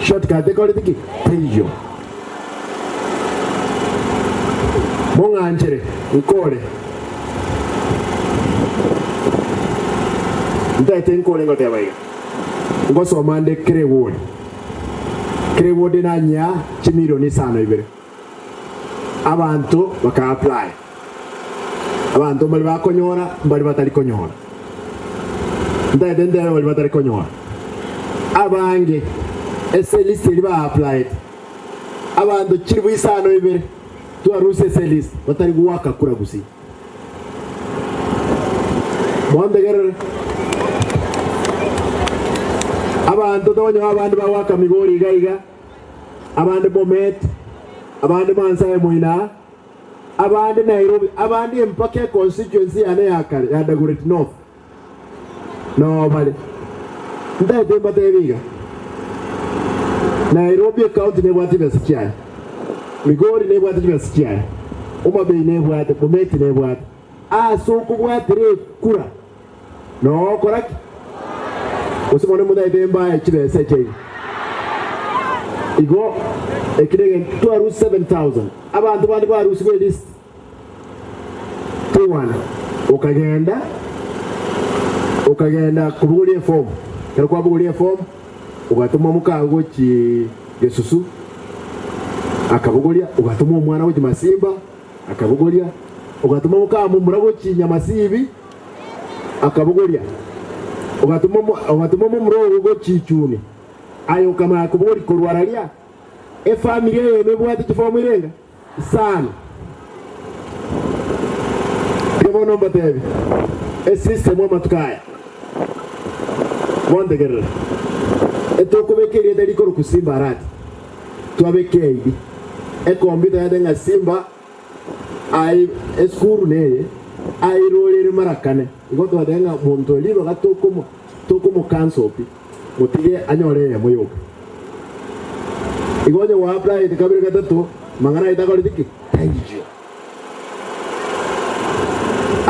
shortcut ekolitiki teyo monganjere nkole ndate nkole ngote abaye ngoso mande krewode nanya chimilioni 5 abantu baka apply abantu bali bakonyora bali batali konyora ndate ndero bali batali konyora abange eselisi liba applied abantu chiribu 5 tuaruse selisi batari guwaka kura gusi bondegerere abantu tonyo abantu bawaka migori gaiga abantu Bomet abantu Mansae Muina abantu Nairobi abantu mpaka constituency ane yakale ya Dagoretti North no bale ndete bateviga Nairobi county ne bwati besikia Migori ne bwati besikia Umabei ne bwati Bomet ne bwati so kubwatire kura no correct usimone muda idemba ekibe seche igo ekirege twaru 7000 abantu bandi baruswe list tuwana ukagenda kubugulie form kero kwa bugulie form ugatuma mukango ki Gesusu akabugulia ugatuma umwana wo Masimba akabugulia ugatuma mukamu murago ki Nyamasibi akabugulia ugatuma mumuro go chichuni ayo kama akuburi kurwaralia family yo mebwati kifomu irenga sana kebo nomba tebi system wa matukaya mondegerera etokubekeri edaliko rukusimba arati twabekeri computer yadenga Simba ai eskuru neye airolere marakane igo twadenga muntu liba gatukumu cancel pi mutige anyore ya moyoka igo wa apply kabiri gatatu mangana itakori tiki thank you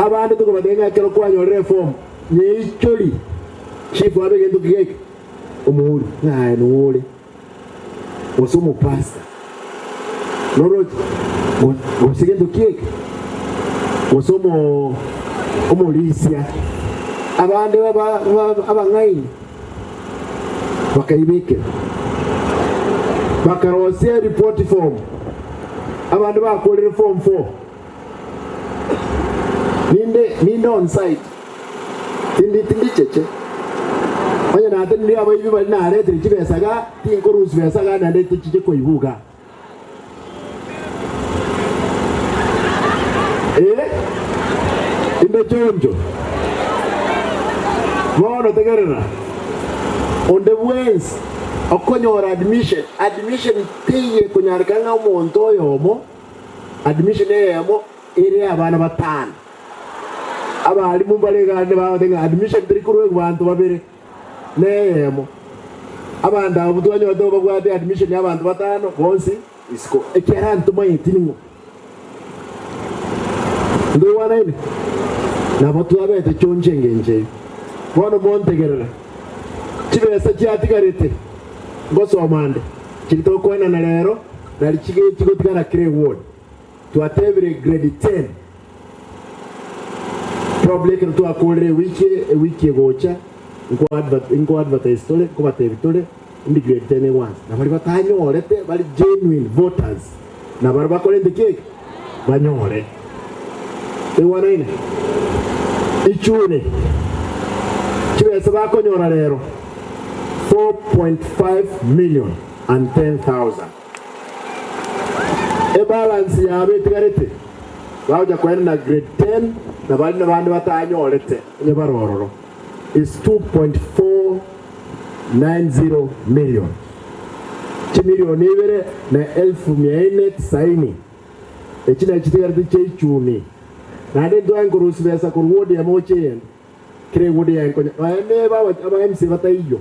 abandi tukubadenga kero kwa nyore form nyicholi chief wabe gendo kigeke umuri ngai nuri osumu pasta noro gosigendo kigeke osumu umulisia abandi abangai bakaibeke bakarosia report form abandi bakolera form 4 ninde on site tindi cheche onya na tindi abo ibi bali na re tiri chibesaga tinkoruzi besaga na ndete chiche ko ibuga inde chonjo mono tegerera on the ways okonyora admission tiye kunyarikanga umuntu yomo admission yemo iri abana batanu abali mumbalegande badenga admission trikuru kubantu babere neyemo abanda abutwanyo doba kwate admission y'abantu batano bonsi isko ekirantu mayitiningo ndo wana ine nabatu abete chonjenge nje bono montegerera kibesa kyatigarite ngosomande kirito kwena na lero nali kigo tigana kire ward twatebere grade 10 probably can to akore wiki gocha inko advertise tole kuba tebitole indi grade 10 once na bali batanyorete bali genuine voters na bali bakole ndikeke banyore ewana ine ichune kibesa bakonyora lero 4.5 million and 10,000 e balance ya betigarete baje kwenda grade 10 na bali n'abandi batanyorete ne barororo is 2.490 million chimilioni ibere na 1400 saini echina chitigarete chechuni na de ndwangurusi besa ku wodi ya moche kire wodi ya nkonya ne ba MC bataiyo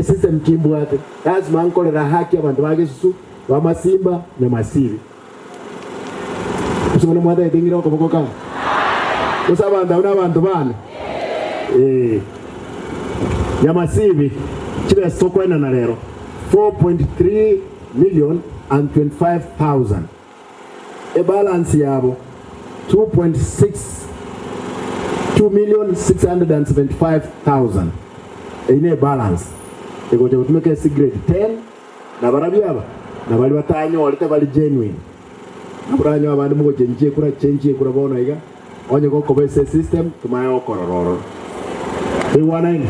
system kimbwate lazima nkolera haki abantu bagesusu bamasimba na masibi usibona mwada etingira okobokoka usabanda abantu bana ya masibi kile sokwena na lero 4.3 million and 25,000 e balance yabo 2,675,000 ine balance egote kutumeke grade 10 na barabiaba na bali batanyolete bali genuine aburanyo abandi mugo chenjie kura bona iga onye ko kobese system tumayo korororo ewana ine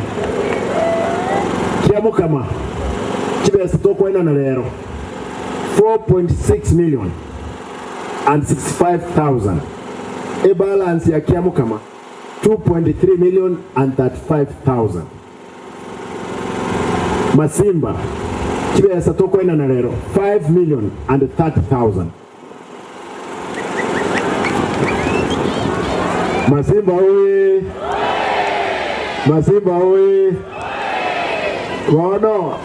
kiamo kama kibese tokwena na lero 4.6 million and 65,000 e balance ya kiamo kama 2.3 million and 35,000 Masimba kibesa tokwena na lero 5 million and 30,000 Masimba oye Wono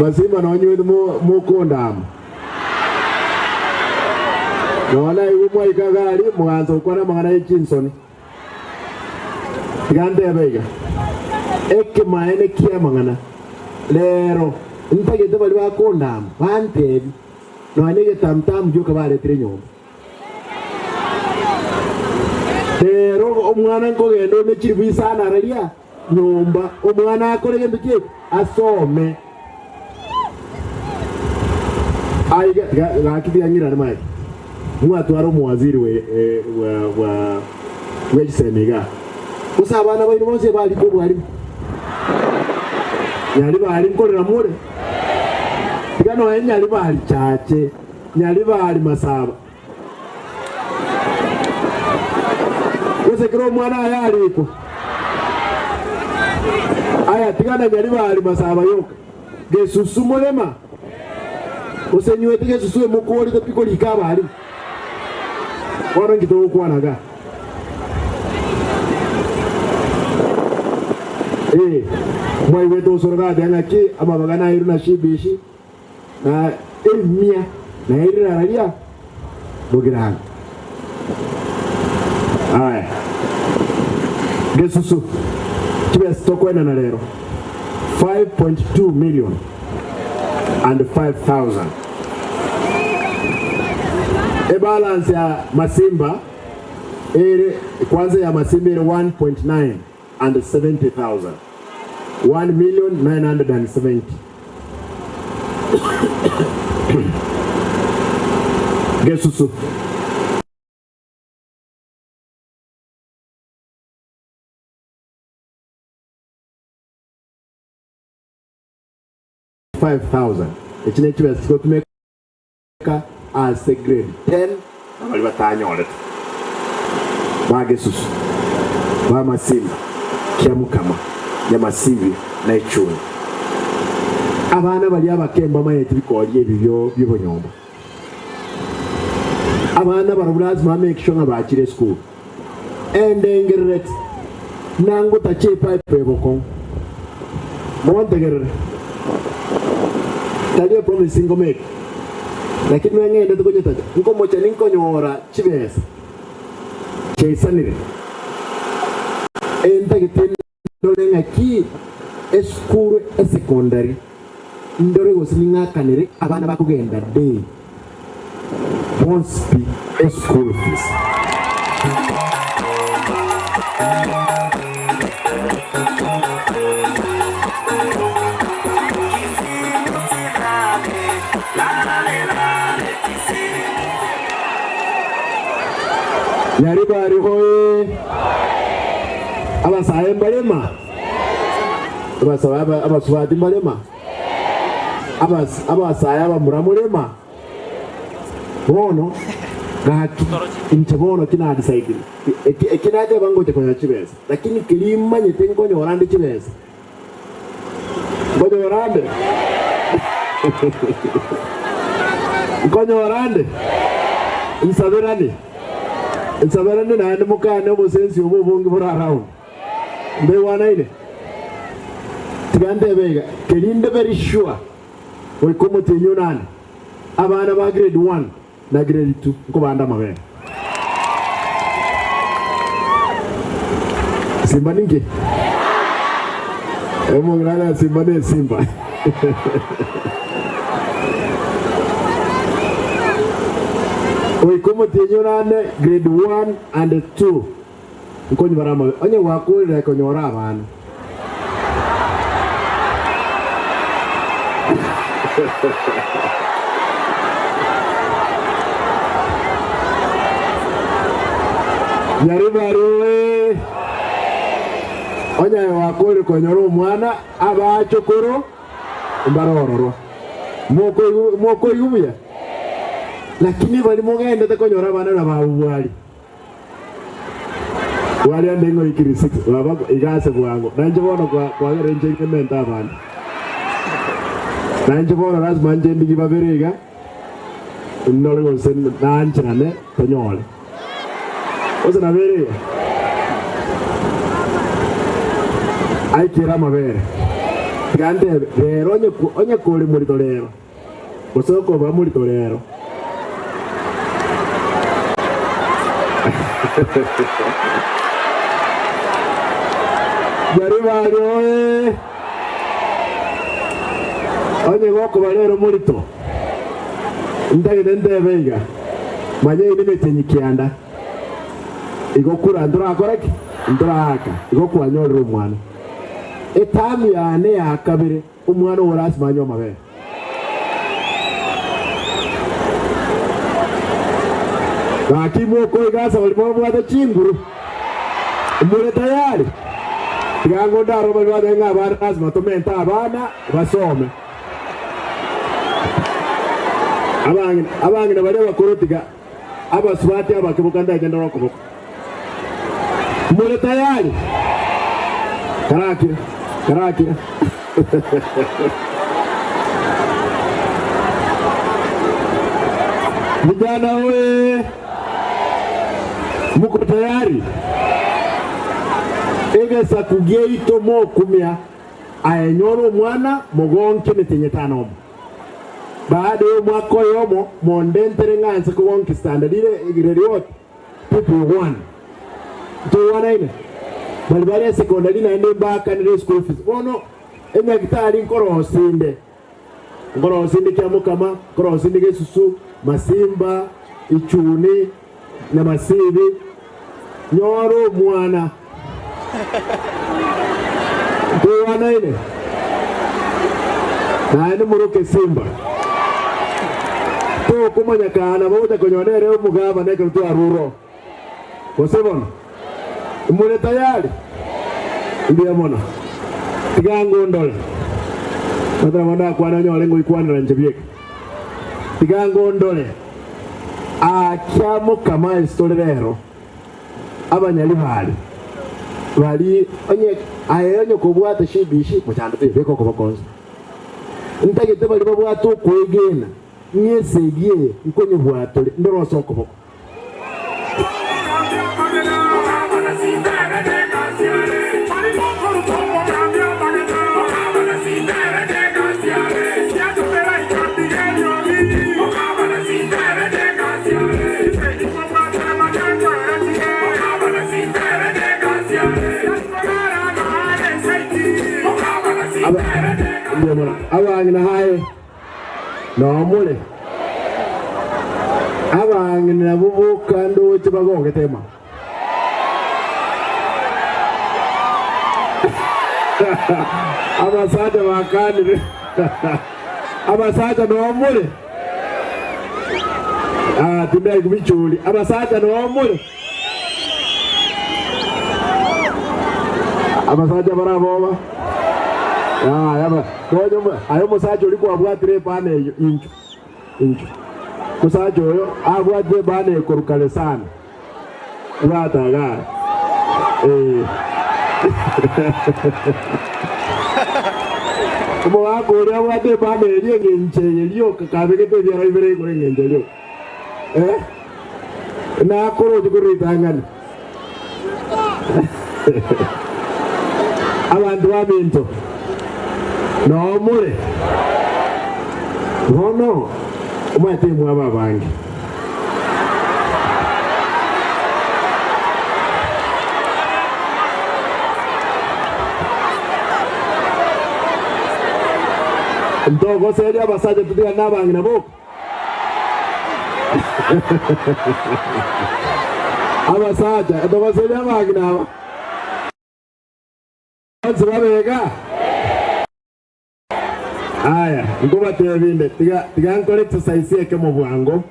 Masimba no nyu mu kondam Nona yumo ikagali mwanzo kwana mangana y'Kinson Gande bega Eke maene kia mangana lero ntagete bali bakondam bantebi no anege tamtam joka bale trenyomba lero omwana nkogendo nekiri sana aralia nyomba omwana akorege mbike asome aiga lakibya ngira namaye mwatwaro muwaziri wa Semega usabana bayino bose bali ko bwali nyali bali nkolera mure tigano nyali bali chache nyali bali masaba kiro mwana yaliko aya tigana nyali bali masaba yoka gesusu mulema usenywe tige susu mukoli to pikoli kabali Wano ngito kwanaga. Mwai wetu soroga danga ki ama bagana iru na shibishi na mia na iru na ralia bogirang. Aya. Gesusu. Chibe stoko ena na lero. 5.2 million and 5,000. E balance ya Masimba kwanza ya Masimba 1.9 and 70,000. 1,970,000. Gesusu. $5,000. Echine chiwe siko tumeka as a grade 10 abali batanyole. Ba Gesusu. Ba Masimba. Kiamukama. Nyamasivi na Ichuni. Abana bali abakemba mayeti bikoliye bibyo by'ubonyomba. Abana barabulazima make sure ngabakire school. Endengeret nango tache pipe boko. Montegere. Taliye promise ngo make. Lakini ngende tukujeta. Ngo mocha ninko nyora chibesa. Cheisanire. Endagete Dolenga ki school secondary ndore gosininga kanere abana bakugenda day won't speak school fees. Nyaribari hoye abasaye mbalema abasubati mbalema abasaye abamuramulema bono gaki inchabono kina decide ekinaje bangoje kwa chibesa lakini kilimanye tengo nyorande chibesa ngojo yorande ngojo yorande insaberane na ande mukane obusensi obubungi bura around mbe wanaile tigande bega kelinde very sure we komo tenyonana abana ba grade 1 na grade 2 ko banda mabere Simba ninge emo ngana Simba ne Simba we komo tenyonana grade 1 and 2 nkonyi barama onye wakulira konyora abana Nyaribaruwe onye wakulira konyora omwana abachokoro mbarororo moko yubuya lakini bali mugende tekonyora abana na babwali wali andengo ikirisi baba igase bwango nanje bono kwa renje kementa abana nanje bono lazima nje ndigi baberega ndole ngose nanje nane tonyole oza na berega aikira mabere gande rero onye kuli muri tolero osoko ba muri tolero Yaribaro onye goko balero murito ndagende ndebega manye ni metenyikianda igokura ndura akoreki ndura haka igokwa nyorero umwana etami yane yakabire umwana worasi manyo mabere Bakimo ko igasa walimo bwata chinguru mure tayari Tigango ndaro balwada nga abana matomenta abana basome abangina bale bakorotiga abaswati abakibuka ndagenda rokoboko mure tayari karakira vijana we Muko tayari? Egesa kugeito mo kumia ayenyoro mwana mogonke metenyetano. Baada ya mwaka yomo mondentere nganse kugonki standard ile reward people one. To wana ile. Balibali secondary na ende baka ni school fees. Ono enya kitali nkorosinde. Nkorosinde kya mukama, nkorosinde gesusu, masimba, ichuni na masibi. Nyoro mwana. To wana ile. Na ende muruke simba. To kumanya kana boda konyonere umugaba neke mtu aruro. Wasebona. Mule tayari. Ndiye mona. Tigango ndole. Matra manda kwa nanyo alengo ikwana na njebieke. Tigango ndole. Akyamo kama istorero. Abanyali bali onye ayenyo kubwata shibishi muchando beko kobakonza. Ntagete bali babwato kwegena. Nyesegie nkonye bwato ndoro soko boko. Abangina haye nomule abangina bubuka ndo kibagonge tema abasata bakani abasata nomule timbe kubichuli abasata nomule abasata baraboba yaba ayo musaje ulikuwa bwatire bane incho musaje oyo abwatire bane korukale sana bwataga Como wako uri abwatire bane iri ngenche yeliyo kakabegete byara ibere kuri ngenche yo na koro dikuritangana abantu babinto no mure no umate mwaba bangi ndogo seri abasaje tudiga nabangi nabo abasaje ndogo seri abangi nabo Zibabega aya ngoba tebinde tiga nkole exercise yake mu bwango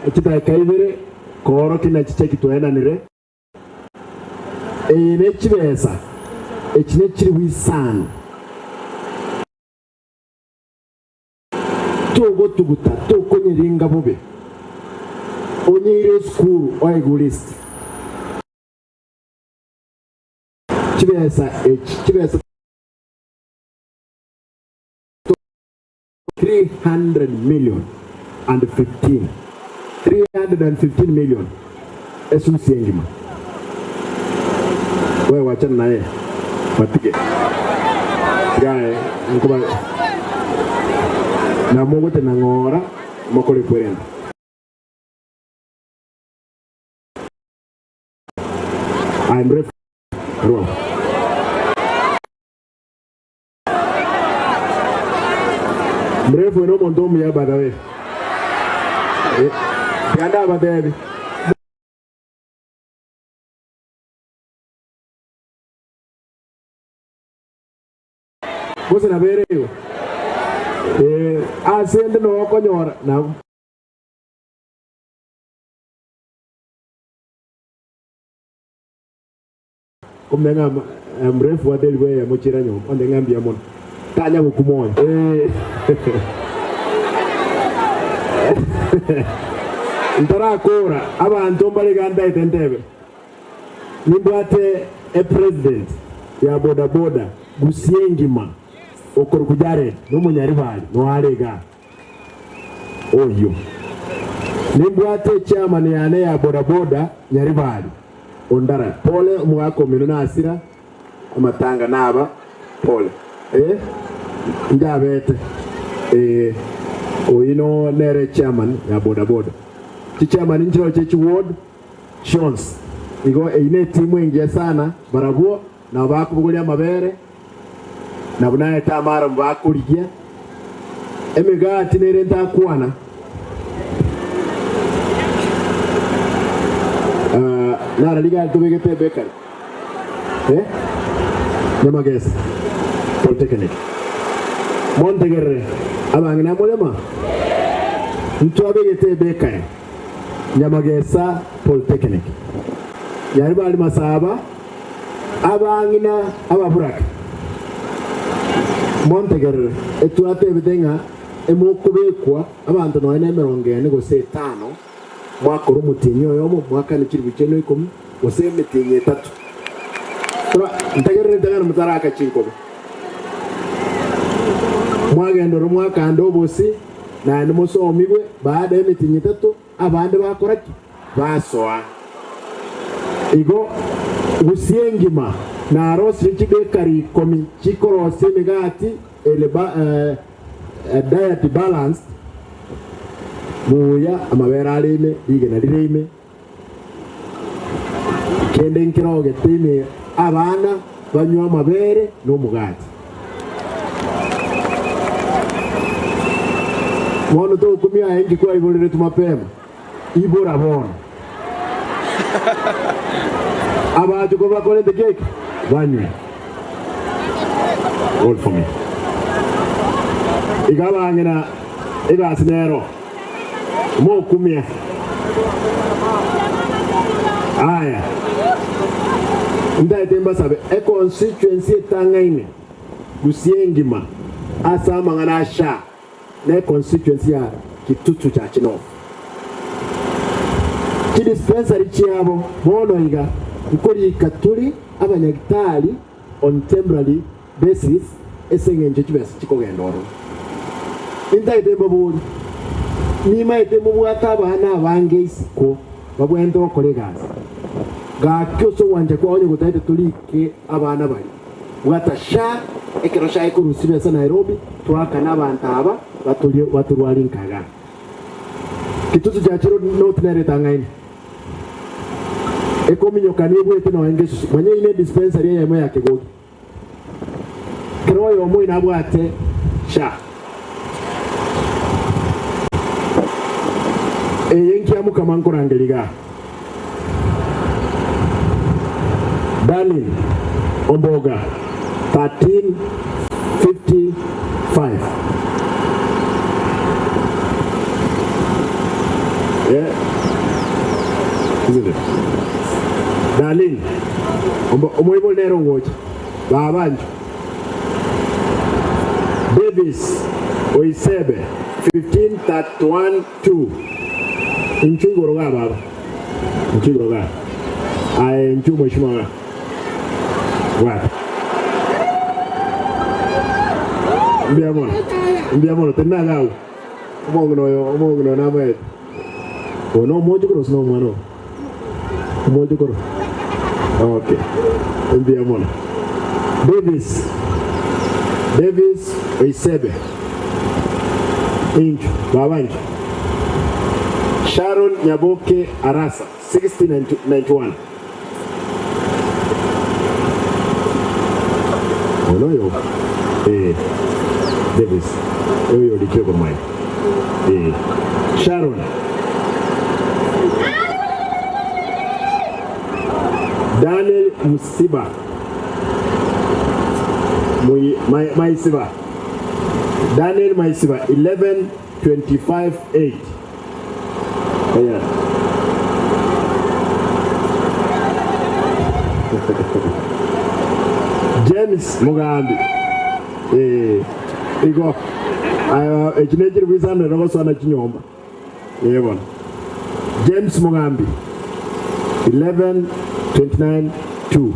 ekita kaibere koro kina kiche kitwenanire ne kibesa ekine kiri wisana togo tuguta tokonyiringa bobe onyire school oigulist Chibesa 300 million and 15 315 million esusi engima wewe wachana naye patike gae nkuba na Mungu tena ngora mokole kwenda I'm ready Roho mrefu no mondomu ya badawe yanda badawe Bose na bereo asende no konyora na kumnenga mrefu wa delwe ya mochira nyo onde ngambi ya mona tanya bukumoya Ntara kora abantu mbale ganda itendebe nimbate president ya boda boda gusiengima okoro kujare no munyaribali no alega oyo Nimbwate chairman yane ya bodaboda Nyaribali Ondara pole mwako minuna asira amatanga naba pole njabete oyino nere chairman ya bodaboda chairman nchiro chechi ward Shons igo ine timu ingia sana baraguo na bakubugulia mabere na bunaye tamara bakuligia emigati nere ntakuana nara liga tubegete bekari Nyamagesa Polytechnic Montegerre abangina mulema mtu abegete bekari Nyamagesa Polytechnic Nyaribali Masaba abangina ababuraka Montegerre etuate bidenga emokubekwa abantu no ene 50 mwaka rumutinyo yomo mwaka ni kiri bicheno ikomi oseme tinye 3 tora ntagerere ndagana mutaraka chinko mwaka ndo mwaka ando bosi na ni musomibwe baada ya mitinye 3 abande bakoraki basoa igo gusiengima na rosi chibekari komi chikoro semegati eleba diet balance muya amabera arime igena ririme kende nkiroge time abana banywa amabere no mugati mono to kumia engi kwa ibolere tumapema ibora bona abaje ko bakore the cake banywe all for me igabangena igasinero mo kumia aya ndaite mbasabe e constituency tangaine gusiengima asa mangana sha ne constituency ya Kitutu cha Chinofu kidispensary chiabo bono iga ukori katuri abanyagitari on temporary basis esengenje kibese chikogendoro ndaite mbaburi nima ete mubwata abana bange isiko babwende okore gaza gakyoso wanje kwa onye gutaite tulike abana bari bwata sha ekero sha ikurusibe sa Nairobi twaka n'abantu aba baturwari nkaga Kitutu cha Chiro not nere tangaine ekominyo kanibwe ete no engesu manye ine dispensary ya moya kegogi kero yo mo inabwate sha yenki ya mukamanko rangeliga Darling Omboga 1355 yeah isn't it Darling Omoibo nero ngoja babanjo Davis Oisebe 15312 Inchugoroga baba Inchugoroga ai nchumo shima wa Mbiamono tena gao omongo na maet ono mojo koro sno mano mojo koro okay Mbiamono Davis Oisebe Inchu babanjo Sharon Nyaboke Arasa 1691 Onoyo Davis oyo dikio kwa mai Sharon Daniel Musiba Maisiba Daniel Maisiba 1125-8 yeah. James Mugambi igo ekinejiri bizana rogosana kinyomba yebona James Mugambi 1129-2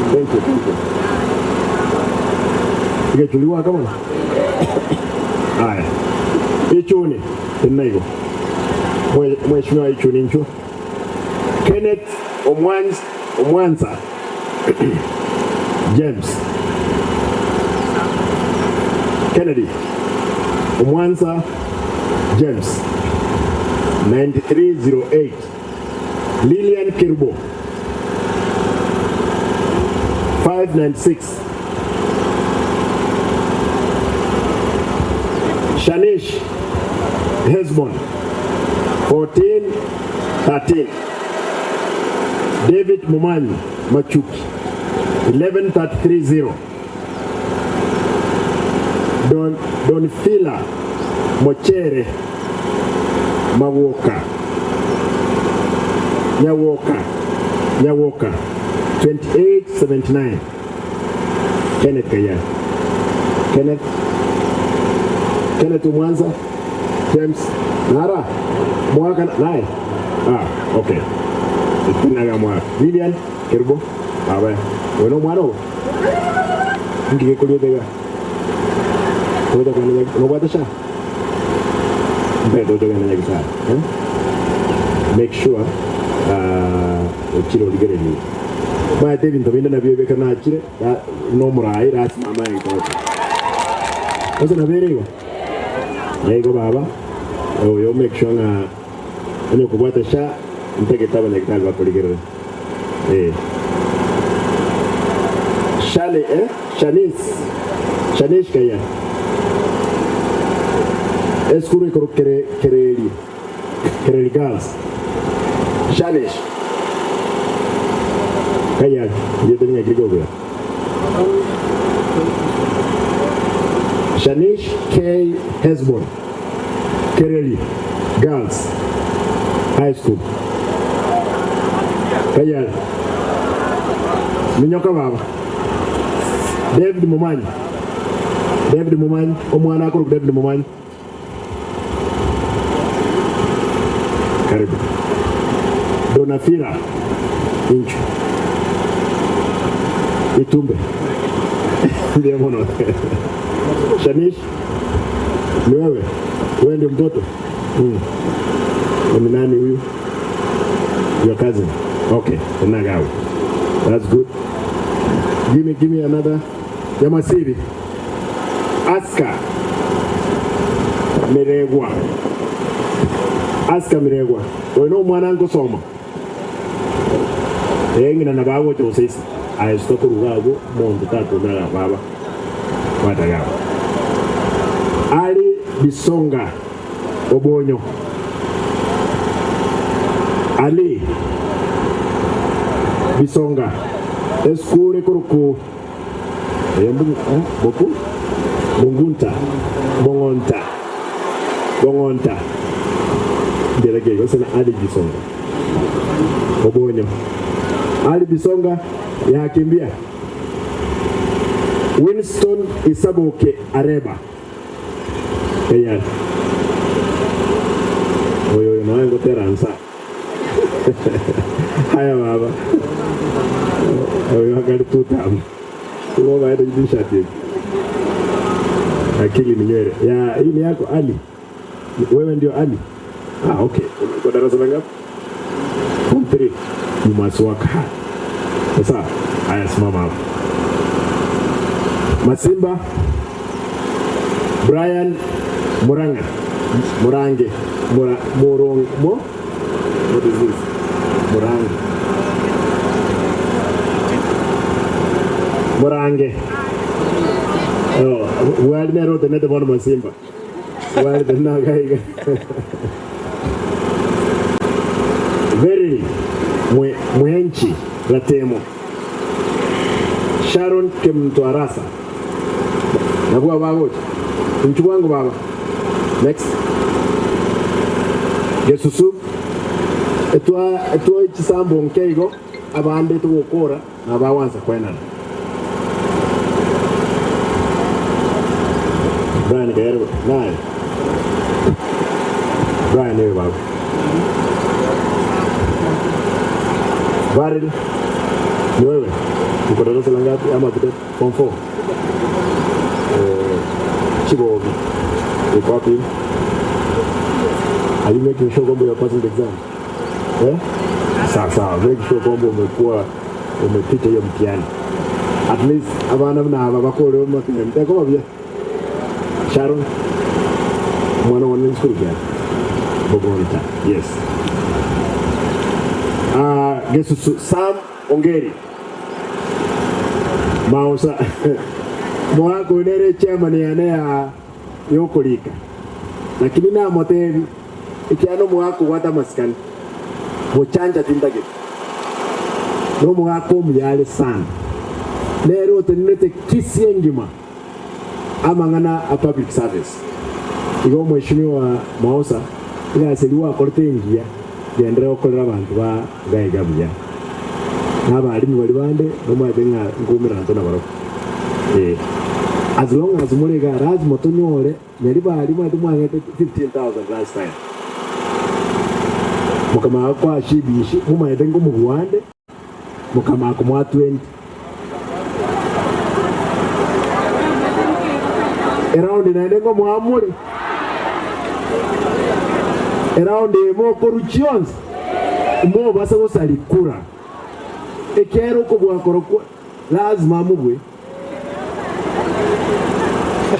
Thank you. Tuliwa kama haya ichuni tenaigo mheshimiwa ichuni ncho Kenneth Omwanza James Kennedy Omwanza James 9308 Lilian Kirbo 596 Shanish Hesbon 1413 David Mumanyi Machuki 11330 Don Fila Mochere Nyawoka 2879 Kenneth Kaya Kenneth Mwanza James Nara mwaka nae okay tunaga mwaka Lilian Kirbo baba bueno mwano ngike kuliodega kuda kwa no batasha mbedo doga na yakisa make sure chiro ligereni ba te binto binda na bibe kana chire no murai ras mama ito oso na berego yego baba yo make sure na enyo kubata sha mpeke taba na kitaba kuligero Shale Shanish Kaya Eskuru koro kereli girls Shanish Kaya yo tenía griego Shanish K Hesbon Kereli Girls High School Kaya Minyoka baba David Mumanyi omwana akuru David Mumanyi karibu Donafira Inchu Itumbe ndiye mwana Shanish ni wewe ndio mtoto ni nani huyu your cousin okay nagawa that's good give me another Yamasiri Aska Miregwa weno mwana ngo soma ngina na bawo to sisi ayistoko rugago mondo tatu na baba wataga Ali Bisonga Obonyo Ali Bisonga Eskure kuruku boku Bongonta Derege gosana Ali Bisonga Obonyo Ali Bisonga ya kimbia Winston Isaboke Areba Kaya oyo naengo teransa haya baba oyo akali tutam Uwa baada jibisha tiyo akili ni nywele ya hii ni yako Ali wewe ndio Ali okay kwa darasa la ngapi form 3 you must work hard sasa haya simama hapo Masimba Brian Murange what is this Morange. Wali nero tene te bono Masimba. Wali tena gaiga. Very mwenchi la temo. Sharon Kemtwarasa. Nabua babo. Mchukua wangu baba. Next. Yesusu. Etua ichisambo nkeigo. Abande tuwokora. Na bawanza kwena. Brian Gero, nine. Brian here, Bob. Barrel, 9. Uko darasa la ngapi ama kidogo? Form 4. Chibobi. You copy? Are you making sure you're passing the exam? Yeah? Sawa, make sure kwamba umepita hiyo mtihani. At least abana mnaba bakole umutende ko babye. Sharon. Mwana wa school gani? Bogolita. Yes. Gesusu Sam Ongeri. Mausa. Mwako nere chairman ya yokolika. Lakini na moteri ikiano mwako wata maskani. Bochanja tindage. No mwako muyale sana. Lero tenete kisiengima. Amangana a public service. Igo mheshimiwa Mausa ila asiliwa korte ingia yendera okolera abantu ba gaigabuya. N'abarimu bali bande no mwadenga ngumira ntona baro. As long as mulega raz motonyore nyari bari mwadu mwangete 15,000 last time. Mukama kwa shibishi mumaedengo muwande mukama ko mwa 20. Around inaedengo muamuri. Around mo koruchions. Mo basa salikura. Ekero ko bwa koroko lazima mubwe.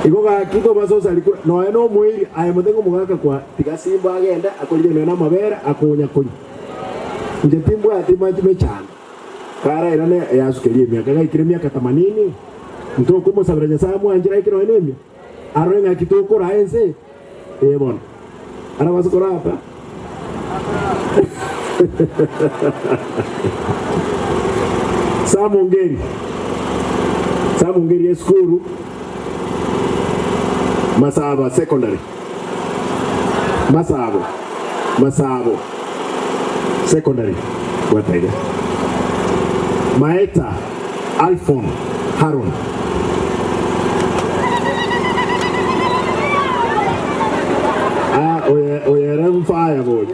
Igoga kiko baso salikura. No eno mwiri ayemutengo mugaka kwa tigasimba agenda akolije na mabera akonya konya. Nje timbo atima cyane. Kara irane yasukelie miaka gaikire miaka 80. Ntoko mo sabranya samu anjira ikino enemi. Arenga kitoko raense. Bon. Ana wasikora hapa. Samongeri school Masaba secondary. Masabo secondary. What idea? Maeta Alphon Haron. Oye fire boy.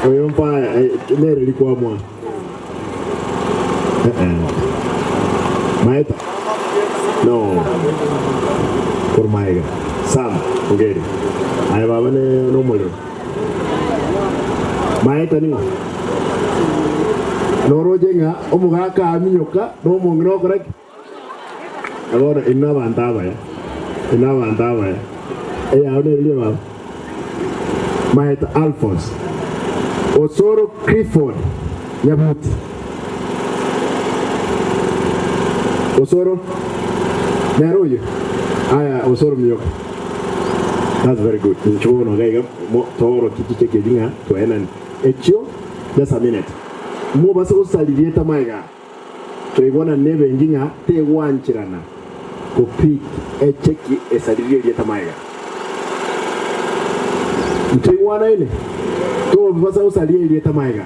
Oye fire. Nere likuwa mwa. Maeta. No. Por Maiga. Sam. Ongeri. Aya baba ne no mole. Maeta ni. Noro jenga omugaka aminyoka no mongro korek. Agora ina bandaba ya. Aone ile baba. Maeta Alphonse. Osoro Clifford Nyabuti. Osoro Naroyo. Aya Osoro Miyoka. That's very good. Nchono gaiga toro kiti dinga to enan. Echo just a minute. Mo basa usalivieta maiga. To igona neve nginga te wanchirana. Ko pick echeki esalivieta maiga. Mtaiwana ile to basa usalie ile tamaiga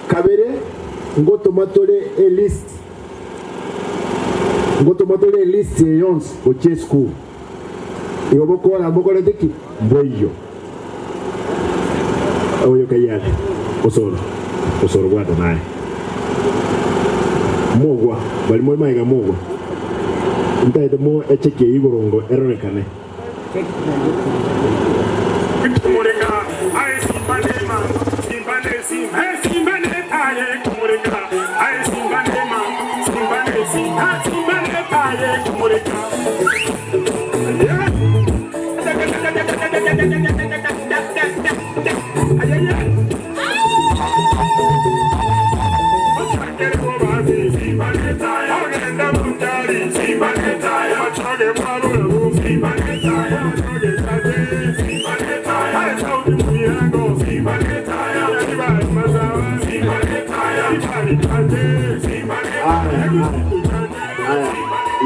kabere ngoto matole a list yons o chesku iyo bokora deki boyo oyo kayale osoro gwata naye mogwa bali moy maiga mogwa ntaide mo echeke igorongo eronekane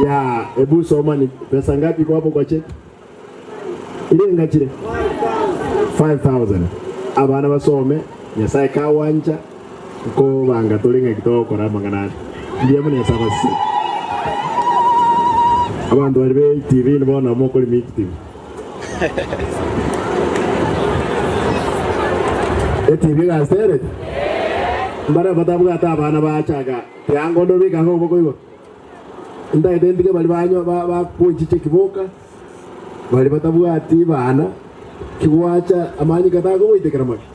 Ya, ebu soma ni pesa ngapi kwa hapo kwa cheki? Ile ngachire 5,000. Abana basome nyasaye kawanja ko banga tolinga kitoko ramangana. Ndiye mune saba si. Abantu bari TV nibona moko limit TV. TV ga sere. Mbara batabuga ta abana bachaga. Yango ndo biga ngo boko igo. Nda identike bali banyo ba poichiche kiboka bali batabwati bana kigwacha amanyi katago witekera maki